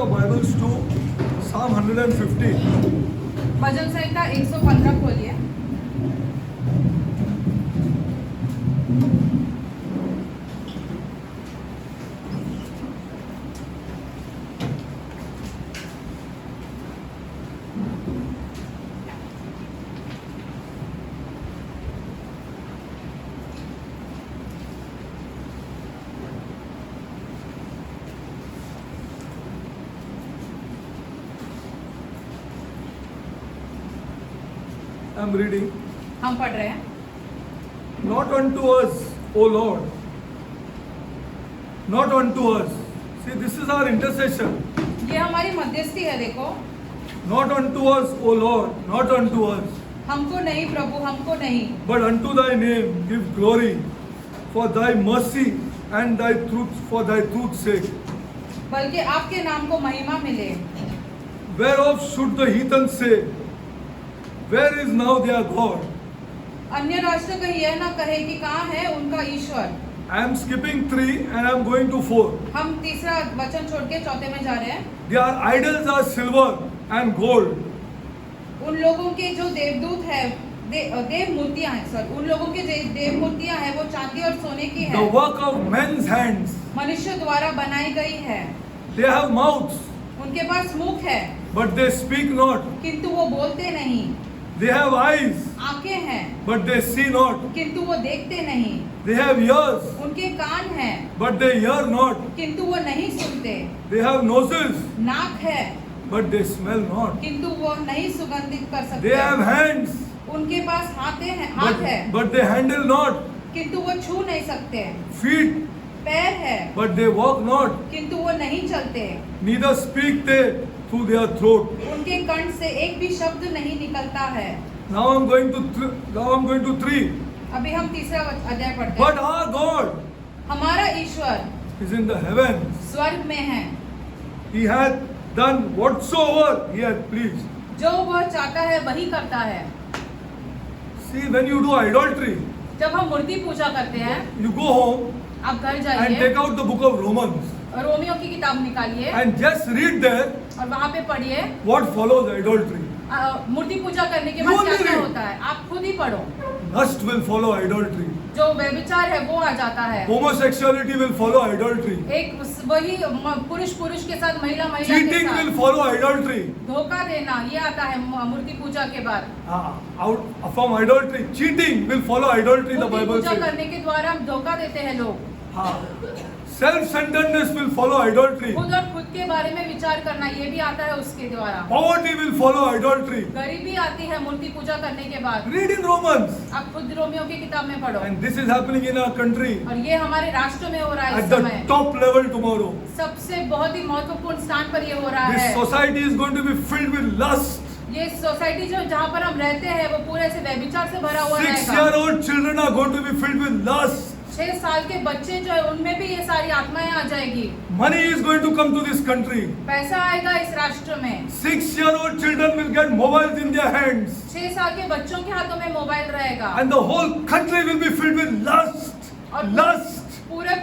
your Bibles to Psalm 115. भजन संहिता 115 खोलिए। I'm reading. हम पढ़ रहे हैं। Not unto us, O Lord. Not unto us. See, this is our intercession. ये हमारी मध्यस्थी है। देखो, Not unto us, O Lord. Not unto us. हमको नहीं प्रभु, हमको नहीं, But unto thy name give glory for thy mercy and thy truth, for thy truth's sake. बल्कि आपके नाम को महिमा मिले। Whereof should the heathen say, where is now their God? अन्य राष्ट्र कहीं यह ना कहे कि कहाँ है उनका ईश्वर। I am skipping 3 and I am going to 4. हम तीसरा वचन छोड़ के चौथे में जा रहे हैं। Their idols are silver and gold. उन लोगों के जो देवदूत है, देव मूर्तियां हैं, सर, उन लोगों के देव मूर्तियां हैं, वो चांदी और सोने की The है, work of men's hands. मनुष्य द्वारा बनाई गई है। They have mouths, उनके पास मुख है, but they speak not. किंतु वो बोलते नहीं। They have eyes, आंखें हैं, but they see not. किंतु वो देखते नहीं। They have ears, उनके कान हैं, but they hear not. किंतु वो नहीं सुनते। They have noses, नाक है, but they smell not. किंतु वो नहीं सुगंधित कर सकते। They have hands, उनके पास हाथ है, but they handle not. किंतु वो छू नहीं सकते। Feet, पैर है, but they walk not. किंतु वो नहीं चलते। Neither speak they through their throat. उनके कंठ से एक भी शब्द नहीं निकलता है। Now I'm going to 3. अभी हम तीसरा अध्याय पढ़ते But हैं। our God हमारा ईश्वर is in the heavens. स्वर्ग में है, He hath done whatsoever He hath pleased. जो वह चाहता है वही करता है। See, when you do idolatry, जब हम मूर्ति पूजा करते हैं, you go home आप घर and जाइए take out the book of Romans और रोमियो की किताब निकालिए and just read there और वहाँ पे पढ़िए what follows idolatry. मूर्ति पूजा करने के You बाद only क्या क्या read. होता है, आप खुद ही पढ़ो। Lust will follow idolatry. जो व्यभिचार है वो आ जाता है। Homosexuality will follow idolatry. एक वही पुरुष के साथ महिला के Cheating will साथ follow idolatry. धोखा देना, ये आता है मूर्ति पूजा के बाद। Out from idolatry, cheating will follow idolatry. The Murthy Bible Puja says. करने के द्वारा हम धोखा देते हैं लोग। Self-centeredness will follow idolatry. खुद और खुद के बारे में विचार करना, ये भी आता है उसके द्वारा। Poverty will follow idolatry. गरीबी आती है मूर्ति पूजा करने के बाद। Read in Romans. आप खुद रोमियो की किताब में पढ़ो। And this is happening in our country और ये हमारे राष्ट्र में हो रहा है at इस the समय। top level tomorrow. सबसे बहुत ही महत्वपूर्ण स्थान पर ये हो रहा This है। society is going to be filled with lust. ये सोसाइटी जो जहाँ पर हम रहते हैं वो पूरे से व्यभिचार से भरा हुआ रहेगा। 6-year-old children are going to be filled with lust. 6 साल के बच्चे जो है उनमें भी ये सारी आत्माएं आ जाएगी। Money is going to come to this country. पैसा आएगा इस राष्ट्र में। 6-year-old children will get mobiles in their hands. 6 साल के बच्चों के हाथों में मोबाइल रहेगा। And the whole country will be filled with lust. और Lust. पूरा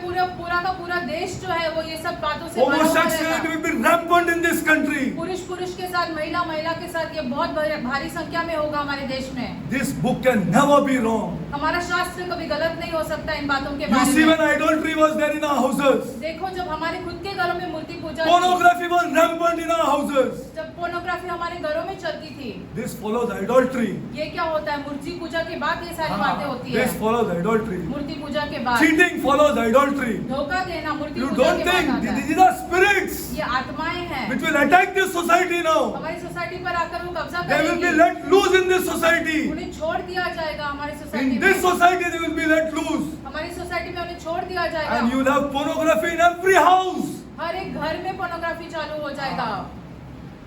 का पूरा देश जो है वो ये सब बातों से भरा हुआ Homosexuality रहेगा। will be rampant in this country. पुरुष के साथ महिला के साथ ये बहुत भारी संख्या में होगा हमारे देश में। This book can never be wrong. हमारा शास्त्र कभी गलत नहीं हो सकता इन बातों के You बारे see, में। when idolatry was there in our houses, देखो, जब हमारे खुद के घरों में मूर्ति पूजा थी, pornography was rampant in our houses. जब पोर्नोग्राफी हमारे घरों में चलती थी, This follows idolatry. ये क्या होता है, मूर्ति पूजा के बाद ये सारी बातें होती है। This follows idolatry. मूर्ति पूजा के बाद Cheating follows idolatry. धोखा देना मूर्ति You पूजा don't के बाद think आता है। these are spirits ये आत्माएं हैं which will attack this society now. हमारी सोसाइटी पर आकर वो कब्जा They will be करेंगी। let loose in this society. उन्हें छोड़ दिया जाएगा हमारी सोसाइटी In में। this society, they will be let loose. हमारी सोसाइटी में उन्हें छोड़ दिया And जाएगा। you will have pornography in every house. हर एक घर में पोर्नोग्राफी चालू हो जाएगा।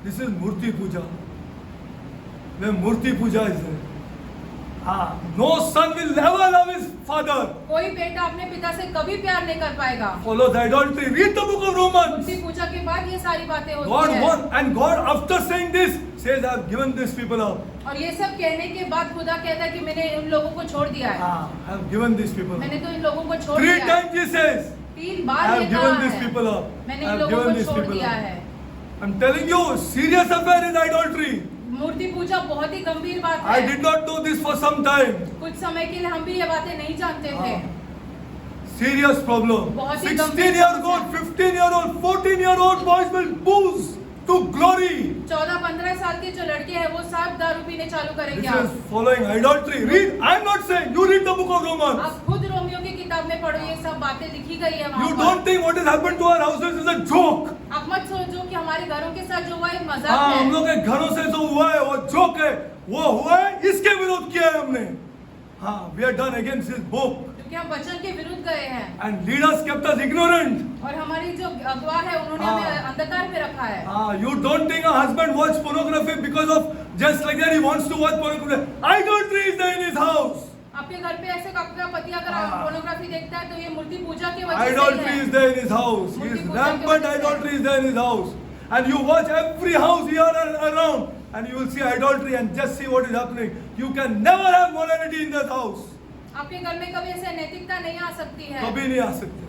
This is Murti Puja. When Murti Puja is there. No son will ever love his father. कोई बेटा अपने पिता से कभी प्यार नहीं कर पाएगा। Follows idolatry. Read the book of Romans. मूर्ति पूजा के बाद ये सारी बातें होती God है। won, and God after saying this says, I have given these people up. और ये सब कहने के बाद खुदा कहता है कि मैंने उन लोगों को छोड़ दिया है। I have given these people मैंने up. तो इन लोगों को छोड़ 3 दिया है। times he says, 3 I बार ये have कहा given these है, people up. मैंने I इन have लोगों given को these छोड़ people दिया up. है। I'm telling you, serious affair is idolatry. मूर्ति पूजा बहुत ही गंभीर बात I है। did not know this for some time. कुछ समय के लिए हम भी ये बातें नहीं जानते थे। Serious problem. बहुत ही 16-year-old, 15-year-old, 14-year-old boys will booze to glory. 14-15 साल के जो लड़के हैं वो सब दारू पीने चालू करेंगे। This is following idolatry. Read. I'm not saying. You read the book of Romans. आप खुद रोमियो की किताब में पढ़ो, ये सब बातें लिखी गई है वहाँ You पर। don't think what has happened to our houses is a joke. आप मत सोचो कि हमारे घरों के साथ जो हुआ एक मजाक हाँ, है। हम लोग के घरों से जो हुआ है वो जोक है, वो हुआ है, इसके विरोध किया है हमने। हाँ, we are done against this book. क्योंकि हम वचन के विरुद्ध गए हैं And leaders kept us ignorant. और हमारी जो अगुवा है उन्होंने हमें अंधकार में रखा है। You don't think a husband watch pornography because of just like that he wants to watch pornography. Idolatry is there in his house. आपके घर पे ऐसे आपका पति अगर पोर्नोग्राफी देखता है तो ये मूर्ति पूजा की वजह से Idolatry ही is है। there in his house. He is rampant idolatry is there in his house. And you watch every house here and around, and you will see idolatry and just see what is happening. You can never have morality in that house. आपके घर में कभी ऐसे नैतिकता नहीं आ सकती है। कभी नहीं आ सकते.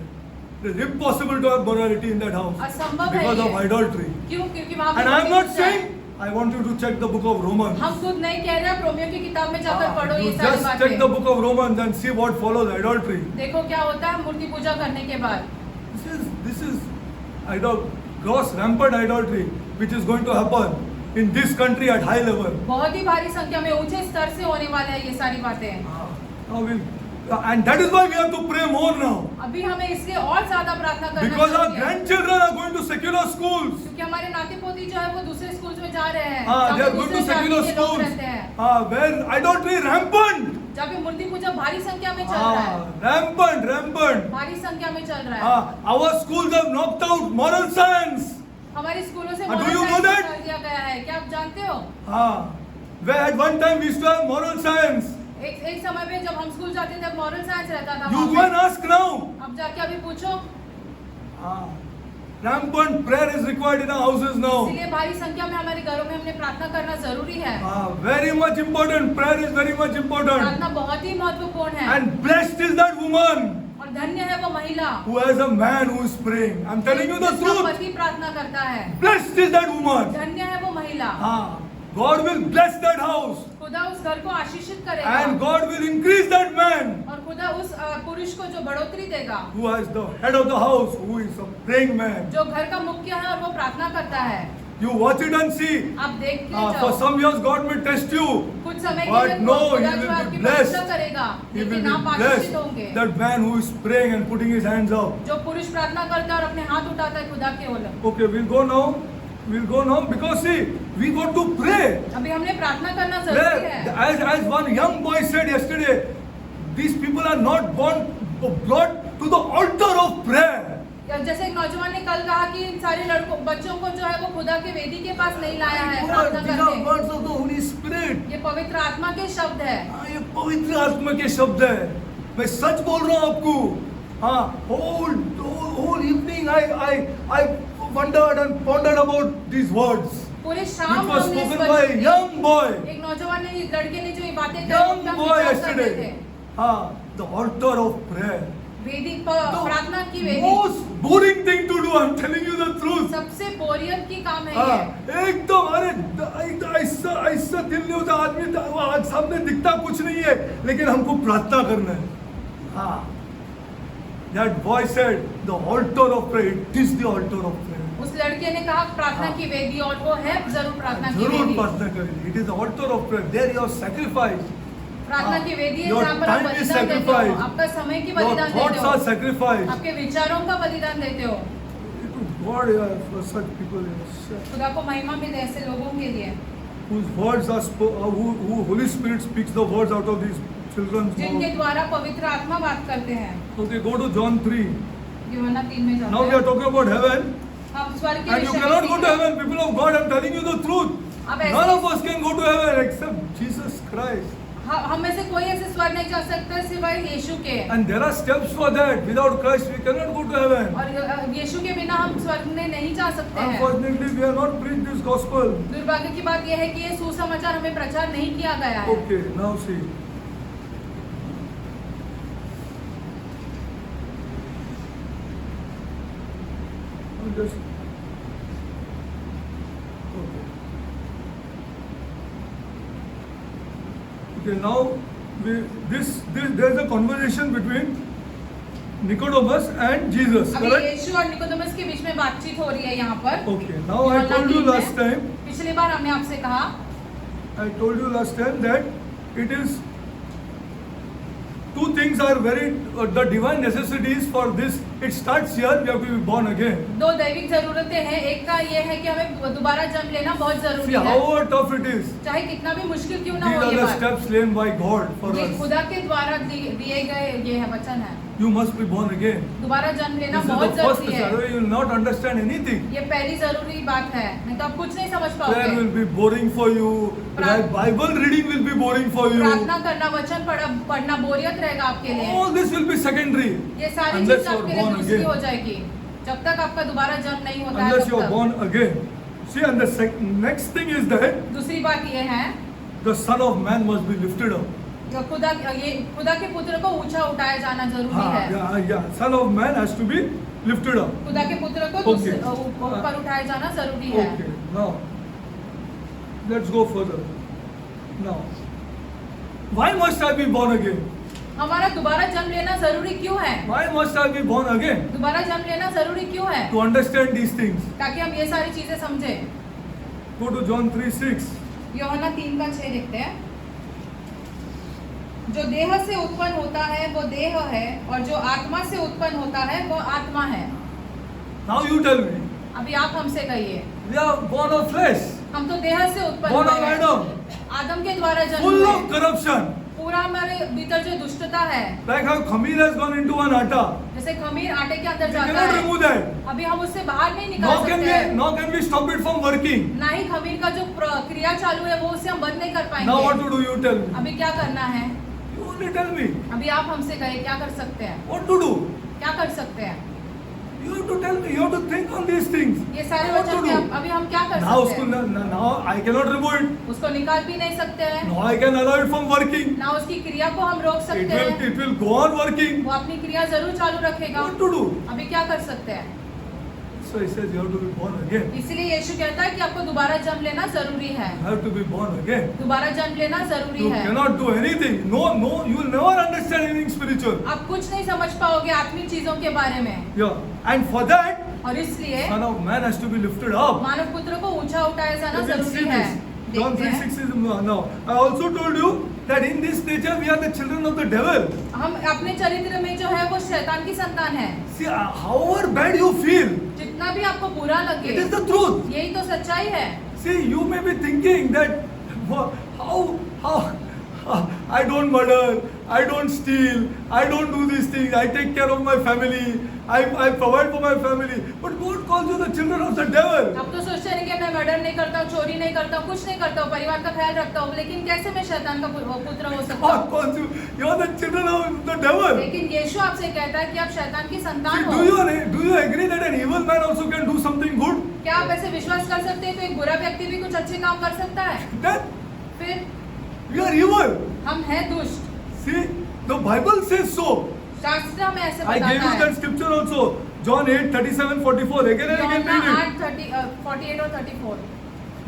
It is impossible to have morality in that house असंभव है because ये। of idolatry. क्यों? क्योंकि वहाँ पे And I am not मूर्ति पूजा है। saying. I want you to check the book of Romans. हम खुद नहीं कह रहे, आप रोमियो की किताब में जाकर पढ़ो You ये सारी just check the बातें। book of Romans and see what follows idolatry. देखो क्या होता है मूर्ति पूजा करने के बाद। This is gross rampant idolatry which is going to happen in this country at high level. बहुत ही भारी संख्या में ऊंचे स्तर से होने वाले हैं ये सारी बातें। And that is why we have to pray more now. अभी हमें इसलिए और ज्यादा प्रार्थना करना Because our चाहिए। grandchildren are going to secular schools. क्योंकि हमारे नाती पोती जो है वो दूसरे स्कूल्स में जा रहे हैं। They जहाँ are पे going to दूसरे secular जाति के लोग schools. रहते हैं। Where idolatry is rampant. जहाँ पे मूर्ति पूजा भारी संख्या में चल रहा है। Rampant. भारी संख्या में चल रहा है। Our schools have knocked out moral science. हमारे स्कूलों से Do moral you know science that? निकाल दिया गया है। क्या आप जानते हो? Where at one time we used to have moral science. एक समय पे जब हम स्कूल जाते थे मॉरल साइंस रहता था। You वहाँ go and पे। ask now. अब जाके अभी पूछो। Rampant prayer is required in our houses now. इसलिए भारी संख्या में हमारे घरों में हमने प्रार्थना करना जरूरी है। Very much important. Prayer is very much important. प्रार्थना बहुत ही महत्वपूर्ण है। And blessed is that woman और धन्य है वो महिला who has a man who is praying. I'm telling you the जिसका truth. पति प्रार्थना करता है। Blessed is that woman. धन्य है वो महिला। God will bless that house. खुदा उस घर को आशीषित करेगा। And God will increase that man और खुदा उस पुरुष को जो बढ़ोतरी देगा। who has the head of the house, who is a praying man. जो घर का मुख्य है और वो प्रार्थना करता है। You watch it and see. आप देख के For जाओ। some years God may test you. कुछ समय But के लिए no, खुदा he जो will be आपकी blessed. परीक्षा करेगा, He will लेकिन आप be आशीषित blessed. होंगे। That man who is praying and putting his hands up. जो पुरुष प्रार्थना करता है और अपने हाथ उठाता है खुदा के ओर। Okay, we'll go now. We'll go now because see, we got to pray. अभी हमने प्रार्थना करना जरूरी है। As one young boy said yesterday, these people are not brought to the altar of prayer. जैसे एक नौजवान ने कल कहा कि इन सारे लड़कों बच्चों को जो है वो खुदा के वेदी के पास नहीं लाया है प्रार्थना These are करने। words of the Holy Spirit. ये पवित्र आत्मा के शब्द है। ये पवित्र आत्मा के शब्द है। मैं सच बोल रहा हूँ आपको। whole evening I wondered and pondered about these words. पूरे Which शाम was हमने इस spoken by a young boy. एक नौजवान ने इस लड़के ने जो ये बातें कही Young उनका boy विचार करते थे। yesterday. The altar of prayer. वेदी प्रार्थना की वेदी Most boring thing to do. I'm telling you the truth. सबसे बोरियत की काम है ये। एकदम अरे ऐसा दिल नहीं होता आदमी आज सामने दिखता कुछ नहीं है लेकिन हमको प्रार्थना करना है। That boy said the altar of prayer. It is the altar of prayer. उस लड़के ने कहा प्रार्थना की वेदी और वो है जरूर प्रार्थना की जरूर वेदी। प्रार्थना करेंगे। It is the altar of prayer. There you are sacrificed. प्रार्थना की वेदी है Your जहाँ पर आप time is बलिदान देते हो, sacrificed. आपका समय की Your बलिदान thoughts देते are हो, sacrificed. आपके विचारों का बलिदान देते हो। God for such people खुदा को महिमा मिले ऐसे लोगों के लिए whose words are who Holy Spirit speaks the words out of these children's जिनके mouth. द्वारा पवित्र आत्मा बात करते हैं। Okay, go to John 3. यूहन्ना 3 में जाते Now we हैं। are talking about heaven. हम स्वर्ग के And you विषय में cannot go सीख to रहे हैं। heaven, people of God. I'm telling you the truth. अब ऐसे- None of us can go to heaven except Jesus Christ. हम में से कोई ऐसे स्वर्ग नहीं जा सकता सिवाय यीशु के। And there are steps for that. Without Christ, we cannot go to heaven. और यीशु के बिना हम स्वर्ग में नहीं जा सकते हैं। Unfortunately, we are not preached this gospel. दुर्भाग्य की बात यह है कि ये सुसमाचार हमें प्रचार नहीं किया गया है। Okay, now see. Just Okay, now there is a conversation between Nicodemus and Jesus, अभी correct? यीशु और निकोदेमस के बीच में बातचीत हो रही है यहाँ पर। Okay, now I told you last time. पिछली बार हमने आपसे कहा I told you last time that it is two things are very the divine necessities for this. It starts here. We have to be born again. दो दैविक जरूरतें हैं। एक का ये है कि हमें दोबारा जन्म लेना बहुत See जरूरी है। however tough it is. चाहे कितना भी मुश्किल क्यों ना These हो are ये the बात, steps laid by God for ये us. खुदा के द्वारा दिए गए ये है वचन है। You must be born again. दोबारा जन्म लेना This is बहुत the first जरूरी step. है। Otherwise you will not understand anything. ये पहली जरूरी बात है, नहीं तो आप कुछ नहीं समझ Prayer पाओगे। will be boring for you. प्रार्थ- Bible reading will be boring for you. प्रार्थना करना, वचन पढ़ना बोरियत रहेगा आपके लिए। All this will be secondary. ये सारी Unless चीज you are आपके लिए born दूसरी again. हो जाएगी जब तक आपका दोबारा जन्म नहीं होता है। Unless तब you are तक। born again. See, and the next thing is that दूसरी बात ये है the Son of Man must be lifted up. जो खुदा के पुत्र को ऊंचा उठाया जाना जरूरी है। Yeah. Son of Man has to be lifted up. खुदा के पुत्र को Okay. ऊपर उठाया जाना जरूरी है। Okay. Now, let's go further. Now, why must I be born again? हमारा दोबारा जन्म लेना जरूरी क्यों है? Why must I be born again? दोबारा जन्म लेना जरूरी क्यों है? To understand these things. ताकि हम ये सारी चीजें समझें। Go to John 3:6. यूहन्ना 3:6 देखते हैं। जो देह से उत्पन्न होता है वो देह है, और जो आत्मा से उत्पन्न होता है वो आत्मा है। Now you tell me. अभी आप हमसे कहिए। We are born of flesh, हम तो देह से उत्पन्न born of हुए हैं। Adam, आदम के द्वारा जन्म full हुए। of corruption. पूरा हमारे भीतर जो दुष्टता है, Like how khamir has gone into one atta. जैसे खमीर आटे के अंदर We जाता cannot है, remove that. अभी हम उससे बाहर नहीं Nor निकाल can सकते हैं। we stop it from working. ना ही खमीर का जो क्रिया चालू है वो उसे हम बंद नहीं कर Now what पाएंगे। to do? You tell me. अभी क्या करना है? You only tell me. अभी आप हमसे कहिए क्या कर सकते हैं? What to do? क्या कर सकते हैं? You have to tell me. You have to think on these things. ये सारे What to वचन do? अभी हम क्या कर Now, सकते हैं? now I cannot remove it. उसको निकाल भी नहीं सकते हैं, Now I can allow it from working. ना उसकी क्रिया को हम रोक सकते हैं। It will go on working. वो अपनी क्रिया जरूर चालू रखेगा। What to do? अभी क्या कर सकते हैं? So he says you have to be born again. इसीलिए यीशु कहता है कि आपको दोबारा जन्म लेना जरूरी है। You have to be born again. दोबारा जन्म लेना जरूरी You है। cannot do anything. No, you will never understand anything spiritual. आप कुछ नहीं समझ पाओगे आत्मिक चीजों के बारे में, Yeah. And for that, और इसलिए Son of Man has to be lifted up. मानव पुत्र को ऊंचा उठाया जाना We will see जरूरी है। this. John देखते हैं। 3:6 is now. I also told you that in this nature we are the children of the devil. हम अपने चरित्र में जो है वो शैतान की संतान है। See, however bad you feel, जितना भी आपको बुरा it लगे, is the truth. यही तो सच्चाई है। See, you may be thinking that how I don't murder, I don't steal, I don't do these things, I take care of my family, I provide for my family. But God calls you the children of the devil. आप तो सोचते हैं कि मैं murder नहीं करता हूँ, चोरी नहीं करता हूँ, कुछ नहीं करता हूँ, परिवार का ख्याल रखता हूँ, लेकिन कैसे मैं शैतान का पुत्र हो सकता God हूँ? calls you, you are the children of the devil. लेकिन यीशु आपसे कहता है कि आप शैतान की See, संतान हो। do you agree that an evil man also can do something good? क्या आप ऐसे विश्वास कर सकते हैं कि एक बुरा व्यक्ति भी कुछ अच्छे काम कर सकता है? Then फिर we are evil. हम हैं दुष्ट। See, the Bible says so. शास्त्र में ऐसे I gave बताता you है। that scripture also. John 8:37-44. Again and again यूहन्ना read it. 8:48 और 34।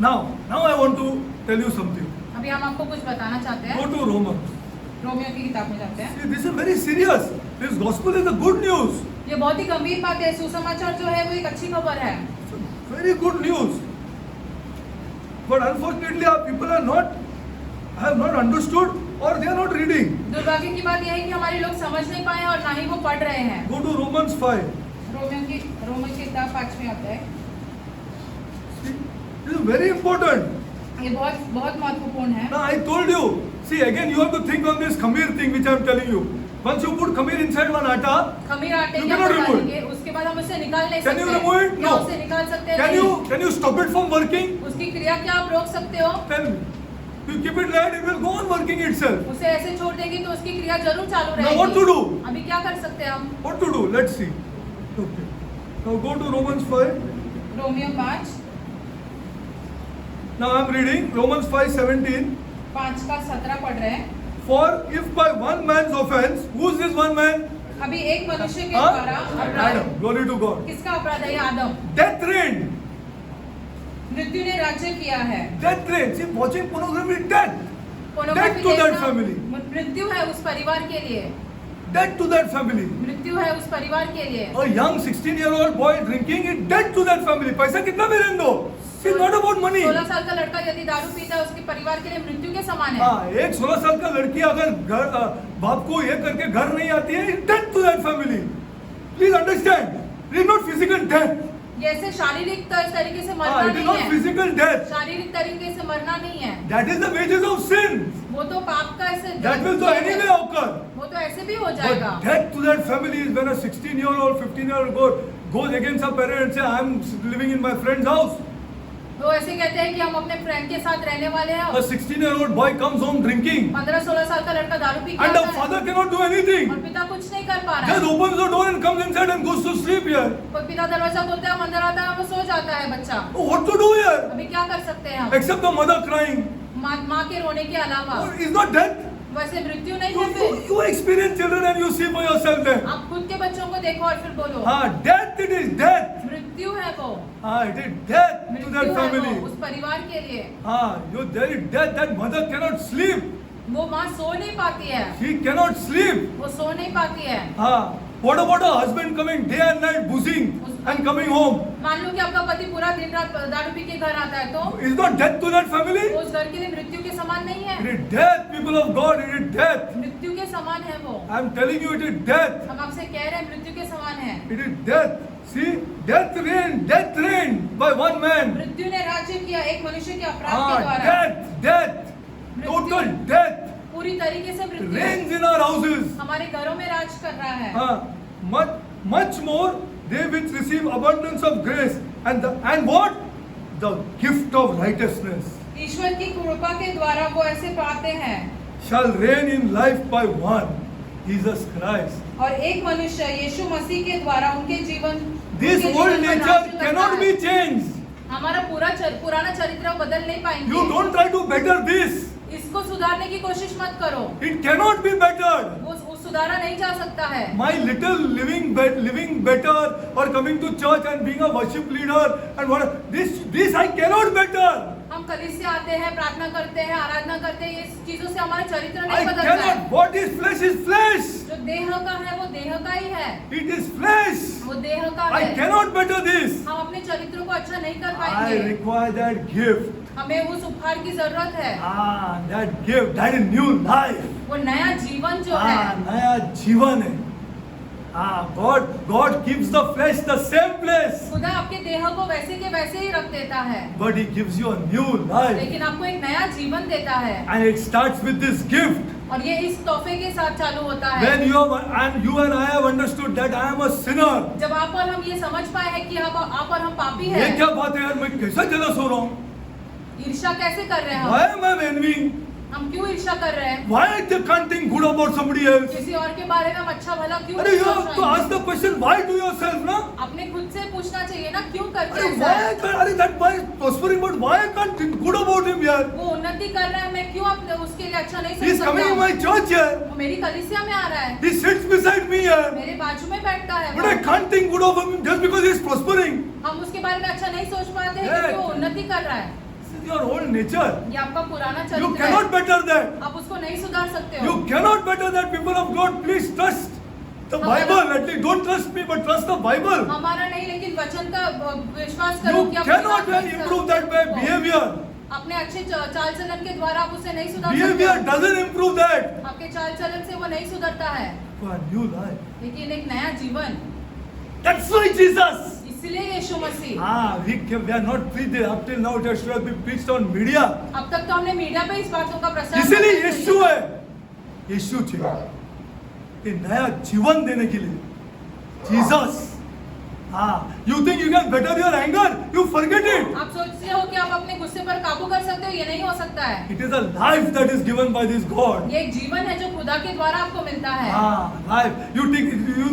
Now I want to tell you something. अभी हम आपको कुछ बताना चाहते हैं। Go to Romans. रोमियो की किताब में जाते हैं। See, this is very serious. This gospel is a good news. ये बहुत ही गंभीर बात है। सुसमाचार जो है वो एक अच्छी खबर है। Very good news. But unfortunately, our people have not understood or they are not reading. दुर्भाग्य की बात यह है कि हमारे लोग समझ नहीं पाए और ना ही वो पढ़ रहे हैं। Go to Romans 5. रोमियो की किताब 5 में आता है। See, this is very important. ये बहुत बहुत महत्वपूर्ण है। Now I told you. See, again you have to think on this khamir thing which I am telling you. Once you put khamir inside one atta, खमीर आटे You के cannot अंदर remove it. डालेंगे, उसके बाद हम उसे निकाल नहीं Can सकते। you remove it? क्या No. उसे निकाल सकते हैं? can you stop it from working? उसकी क्रिया क्या आप रोक सकते हो? Tell me. You keep it right, it will go on working itself. उसे ऐसे छोड़ देंगे तो उसकी क्रिया जरूर चालू Now रहेगी। what to do? अभी क्या कर सकते हैं हम? What to do? Let's see. Okay. Now go to Romans 5. Romeo 5 Now I am reading Romans 5:17. 5 का 17 पढ़ रहे हैं। For if by one man's offense, who is this one man? अभी एक मनुष्य के Huh? द्वारा अपराध, Adam. Glory to God. किसका अपराध है? ये आदम। Death reigned. मृत्यु ने राज्य किया है। Death reigned. See, watching pornography, death. Death to that family. मृत्यु है उस परिवार के लिए, Death to that family. मृत्यु है उस परिवार के लिए। A young 16-year-old boy drinking is death to that family. पैसा कितना भी रहने दो. It's not about money. 16 साल का लड़का यदि दारू पीता है उसके परिवार के लिए मृत्यु के समान है। हाँ, एक 16 साल का लड़की अगर बाप को ये करके घर नहीं आती है, it's death to that family. Please understand. It is not physical death. ये ऐसे शारीरिक तरीके से मरना It is नहीं not है, physical death. शारीरिक तरीके से मरना नहीं है, That is the wages of sin. वो तो पाप का ऐसे That will so anyway occur. वो तो ऐसे भी हो जाएगा। But death to that family is when a 16-year-old, 15-year-old goes against her parents and says, I am living in my friend's house. वो ऐसे कहते हैं कि हम अपने फ्रेंड के साथ रहने वाले हैं। A 16-year-old boy comes home drinking. 15-16 साल का लड़का दारू पी के And आता the है father cannot do anything. और पिता कुछ नहीं कर पा रहा Just है। opens the door and comes inside and goes to sleep here. कोई पिता दरवाजा खोलता है, अंदर आता है, वो सो जाता है बच्चा। What to do here? अभी क्या कर सकते हैं हम? Except the mother crying. माँ के रोने के अलावा Is not death? वैसे मृत्यु नहीं है फिर। You experience children and you see for yourself then. आप खुद के बच्चों को देखो और फिर बोलो। हाँ, death it is death. मृत्यु है वो, हाँ, it is death to मृत्यु that है family. वो उस परिवार के लिए। हाँ, there is death. That mother cannot sleep. वो माँ सो नहीं पाती है, She cannot sleep. वो सो नहीं पाती है। हाँ, what about a husband coming day and night boozing and coming home? मान लो कि आपका पति पूरा दिन रात दारू पी के घर आता है तो Is not death to that family? वो उस घर के लिए मृत्यु के समान नहीं है। It is death, people of God. It is death. मृत्यु के समान है वो। I am telling you, it is death. हम आपसे कह रहे हैं मृत्यु के समान है। It is death. See, death reigned by one man. मृत्यु ने राज्य किया एक मनुष्य के अपराध के Ah, द्वारा। death, total death पूरी तरीके से मृत्यु reigns in our houses. हमारे घरों में राज कर रहा है। Much more they which receive abundance of grace and what? The gift of righteousness ईश्वर की कृपा के द्वारा वो ऐसे पाते हैं। shall reign in life by one, Jesus Christ. और एक मनुष्य यीशु मसीह के द्वारा उनके जीवन This उनके old जीवन पर nature राज्य करता cannot है। be changed. हमारा पुराना चरित्र बदल नहीं पाएंगे। You don't try to better this. इसको सुधारने की कोशिश मत करो, It cannot be bettered. वो सुधारा नहीं जा सकता है। My little living better or coming to church and being a worship leader and what this I cannot better. हम कलीसिया आते हैं, प्रार्थना करते हैं, आराधना करते हैं, ये चीजों से हमारा चरित्र I नहीं बदलता है। cannot. What is flesh? जो देह का है वो देह का ही है, It is flesh. वो देह का I है। cannot better this. हम अपने चरित्र को अच्छा नहीं कर I पाएंगे। require that gift. हमें उस उपहार की जरूरत है, That gift, that is new life. वो नया जीवन जो है। नया जीवन है. God gives the flesh the same place, खुदा आपके देह को वैसे के वैसे ही रख देता है, but He gives you a new life, लेकिन आपको एक नया जीवन देता है। and it starts with this gift. और ये इस तोहफे के साथ चालू होता है। When you and I have understood that I am a sinner. जब आप और हम ये समझ पाए हैं कि आप और हम पापी ये हैं। क्या बात है यार, मैं कैसा jealous हो रहा हूँ? ईर्ष्या कैसे कर रहे हैं हम? Why am I envying? हम क्यों ईर्ष्या कर रहे हैं? Why they can't think good about somebody else? किसी और के बारे में हम अच्छा भला क्यों अरे नहीं you सोच have to रहे हैं? ask the question, why to yourself, ना? अपने खुद से पूछना चाहिए ना, क्यों करते अरे हैं why ऐसा? I can't, अरे that boy is prospering, but why I can't think good about him यार? वो उन्नति कर रहा है, मैं क्यों अपने उसके लिए अच्छा नहीं He is सोच coming to सकता? my church here. वो मेरी कलीसिया में आ रहा है, He sits beside me here. मेरे बाजू में बैठता है But I वो। can't think good of him just because he is prospering. हम उसके बारे में अच्छा नहीं सोच पाते हैं Yeah. क्योंकि वो उन्नति कर रहा है। This is your old nature. ये आपका पुराना You चरित्र cannot है, better that. आप उसको नहीं सुधार सकते हो। You cannot better that, people of God. Please trust the Bible. At least don't trust me, but trust the Bible. हमारा नहीं, लेकिन वचन का विश्वास करो You कि आप cannot सुधार नहीं improve सकते that by हो। behavior. अपने अच्छे चाल चलन के द्वारा आप उसे नहीं सुधार Behavior सकते doesn't improve that. हो। आपके चाल चलन से वो नहीं सुधरता है, For a new life. लेकिन एक नया जीवन। That's why Jesus. इसलिए यीशु मसीह। We are not preached up till now. It should have been preached on media. अब तक तो हमने मीडिया पे इस बातों का प्रसार इसीलिए करते यीशु हैं। है, यीशु चाहिए ये नया जीवन देने के लिए। Jesus. You think you can better your anger? You forget it. आप सोचते हो कि आप अपने गुस्से पर काबू कर सकते हो, ये नहीं हो सकता है। It is a life that is given by this God. ये एक जीवन है जो खुदा के द्वारा आपको मिलता है। Life. You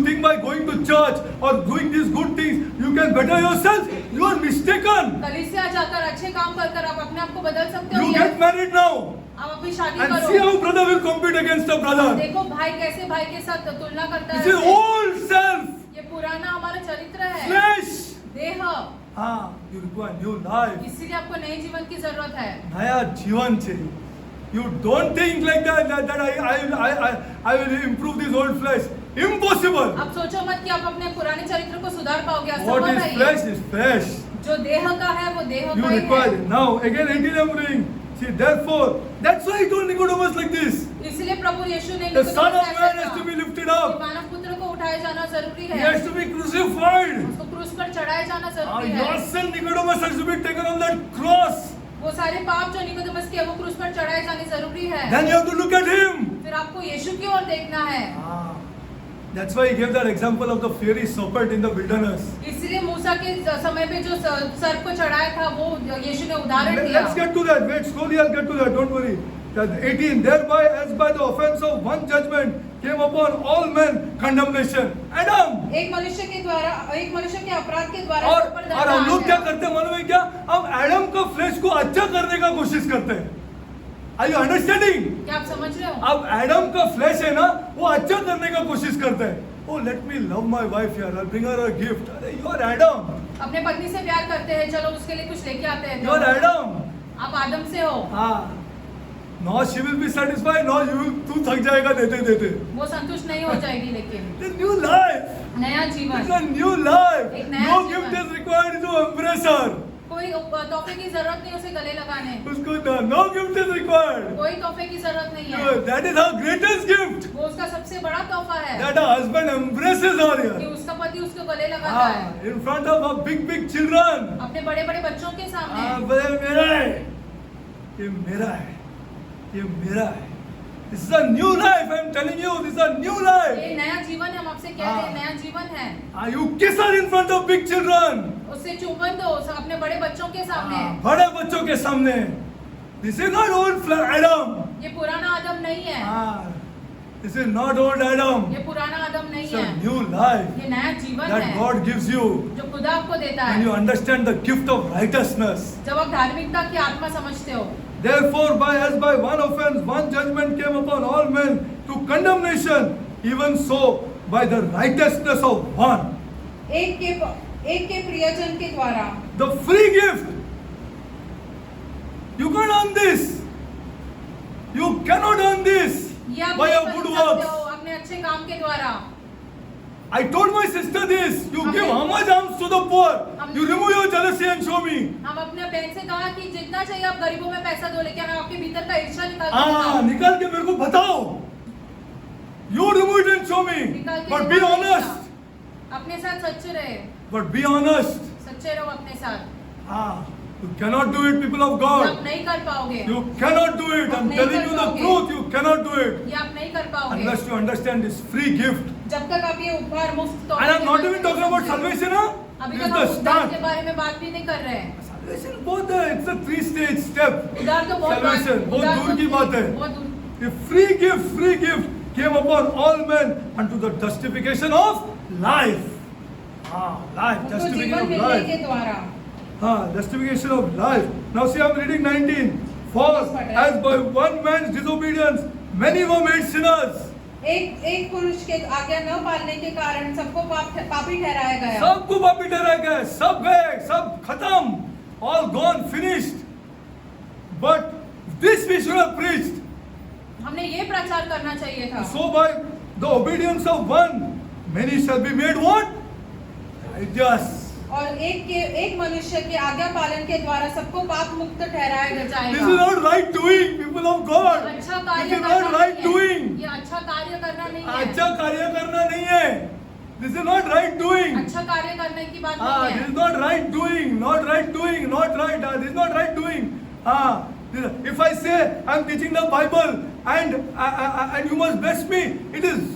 think by going to church or doing these good things you can better yourself? You are mistaken. कलीसिया जाकर अच्छे काम कर आप अपने आप को बदल सकते हो। You get married now आप अपनी शादी and करो। see how brother will compete against a brother. देखो भाई कैसे भाई के साथ तुलना करता This is है। old self. ये पुराना हमारा चरित्र है, Flesh. देह। You require new life. इसीलिए आपको नए जीवन की जरूरत है। नया जीवन चाहिए। You don't think like that I will improve this old flesh. Impossible. आप सोचो मत कि आप अपने पुराने चरित्र को सुधार पाओगे, What असंभव is है ये। flesh is flesh. जो देह का है वो देह You का ही require है। it. Now again 18 I'm reading. See, therefore, that's why he told Nicodemus like this. इसलिए प्रभु यीशु ने The निकोदेमुस Son से of ऐसा Man has कहा to be lifted कि up. मानव पुत्र को उठाया जाना जरूरी He है, has to be crucified. उसको क्रूस पर चढ़ाया जाना जरूरी है। Your son Nicodemus has to be taken on that cross. वो सारे पाप जो निकोदेमुस के है, वो क्रूस पर चढ़ाए जाने जरूरी है। Then you have to look at him. फिर आपको यीशु की ओर देखना है। That's why he gave that example of the fiery serpent in the wilderness. इसलिए मूसा के समय पे जो सर्प को चढ़ाया था वो यीशु ने उदाहरण दिया। Let's get to that. Wait, slowly I'll get to that. Don't worry. That 18. Thereby, as by the offense of one judgment came upon all men condemnation. Adam. एक मनुष्य के अपराध के द्वारा और सब पर दंड हम लोग आ क्या गया। करते हैं मालूम है क्या? हम एडम का फ्लेश को अच्छा करने का कोशिश करते हैं। Are you understanding? क्या आप समझ रहे हो? अब एडम का फ्लेश है ना, वो अच्छा करने का कोशिश करते हैं। Oh, let me love my wife here. I'll bring her a gift. अरे you are Adam. अपने पत्नी से प्यार करते हैं, चलो उसके लिए कुछ लेके आते हैं। You are Adam. आप आदम से हो। हाँ. No, she will be satisfied. No, you will. तू थक जाएगा देते देते. वो संतुष्ट नहीं हो जाएगी लेकिन। The new life. नया It's जीवन। a new life. एक नया No जीवन। gift is required to embrace her. कोई तोहफे की जरूरत नहीं उसे गले लगाने। उसको no gift is required. कोई तोहफे की जरूरत नहीं है। That is her greatest gift. वो उसका सबसे बड़ा तोहफा है That her husband embraces her कि here. उसका पति उसको गले लगाता है हाँ, in front of her big children. अपने बड़े बड़े बच्चों के हाँ, सामने। बोले मेरा है, ये मेरा है, ये मेरा है। This is a new life. I am telling you, this is a new life. ये नया जीवन है, हम आपसे कह रहे हैं नया जीवन है। हाँ, you kiss her in front of big children. उससे चुंबन दो अपने बड़े बच्चों के सामने। हाँ, बड़े बच्चों के सामने। This is not old Adam. ये पुराना आदम नहीं है, हाँ, this is not old Adam. ये पुराना आदम नहीं It's a है, new life ये नया जीवन that है God gives you जो खुदा आपको देता when you है understand the gift of righteousness. जब आप धार्मिकता की आत्मा समझते हो। Therefore, as by one offense, one judgment came upon all men to condemnation, even so by the righteousness of one, एक के प्रियजन के द्वारा the free gift. You can't earn this. You cannot earn this ये आप by नहीं your कर good सकते works. हो अपने अच्छे काम के द्वारा। I told my sister this. You हमने- give how much alms to the poor. हमने- You remove your jealousy and show me. हम अपने बहन से कहा कि जितना चाहिए आप गरीबों में पैसा दो, लेकिन आप आपके भीतर का ईर्ष्या निकाल के हाँ, दिखाओ। निकाल के मेरे को बताओ. You remove it and show me. निकाल के But be दिखाओ honest. ईर्ष्या। अपने साथ सच्चे रहे, But be honest. सच्चे रहो अपने साथ। Ah, you cannot do it, people of ये God. आप नहीं कर पाओगे, You cannot do it. I'm नहीं telling कर you the पाओगे। truth. You cannot do it ये आप नहीं कर पाओगे unless you understand this free gift. जब तक आप ये उपहार मुफ्त तौर And I'm पे not नहीं even talking about समझते। salvation, huh? अभी This तक is हम the उद्धार start. के बारे में बात भी नहीं कर रहे हैं। Salvation, both it's a three-stage step. उद्धार तो बहुत Salvation, बहुत उद्धार दूर तो की बात है। बहुत दूर। A free gift came upon all men unto the justification of life. Life, उनको justification जीवन of मिलने life. के द्वारा। Justification of life. Now see, I'm reading 19. For as by one man's disobedience, many were made sinners. एक पुरुष के आज्ञा न पालने के कारण सबको पापी ठहराया गया। सबको पापी ठहराया गया, सब गए, सब खत्म, all gone, finished. But this we should have preached. हमने ये प्रचार करना चाहिए था। So by the obedience of one, many shall be made what? Righteous. और एक मनुष्य के आज्ञा पालन के द्वारा सबको पाप मुक्त ठहराया This is जाएगा। not right doing, people of God. अच्छा This कार्य is करना not right नहीं है। doing. ये अच्छा कार्य करना नहीं है। अच्छा कार्य करना नहीं है. This is not right doing. अच्छा कार्य करने की बात Ah, नहीं this है। is not right doing, not right doing, not right. This is not right doing. If I say I'm teaching the Bible and you must bless me, it is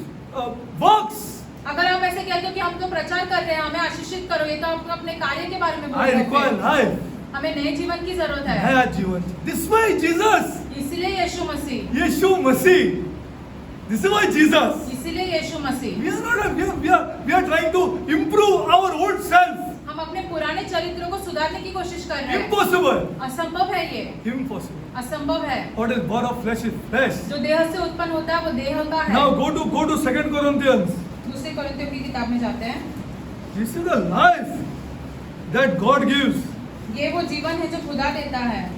works. अगर आप ऐसे कहते हो कि हम तो प्रचार कर रहे हैं, हमें आशीषित करो, ये तो आप अपने कार्य के बारे में बोल I रहे require हैं। life. हमें नए जीवन की जरूरत है। नया जीवन. This is why Jesus, इसलिए यीशु मसीह, Yeshu Masih. This is why Jesus. इसीलिए यीशु मसीह। We are not. We are trying to improve our old self. हम अपने पुराने चरित्रों को सुधारने की कोशिश कर रहे हैं। Impossible. असंभव है ये, Impossible. असंभव है। What is born of flesh is flesh. जो देह से उत्पन्न होता है वो देह का है। Now go to 2 Corinthians. दूसरे कोरिन्थियों की किताब में जाते हैं। This is the life that God gives. ये वो जीवन है जो खुदा देता है।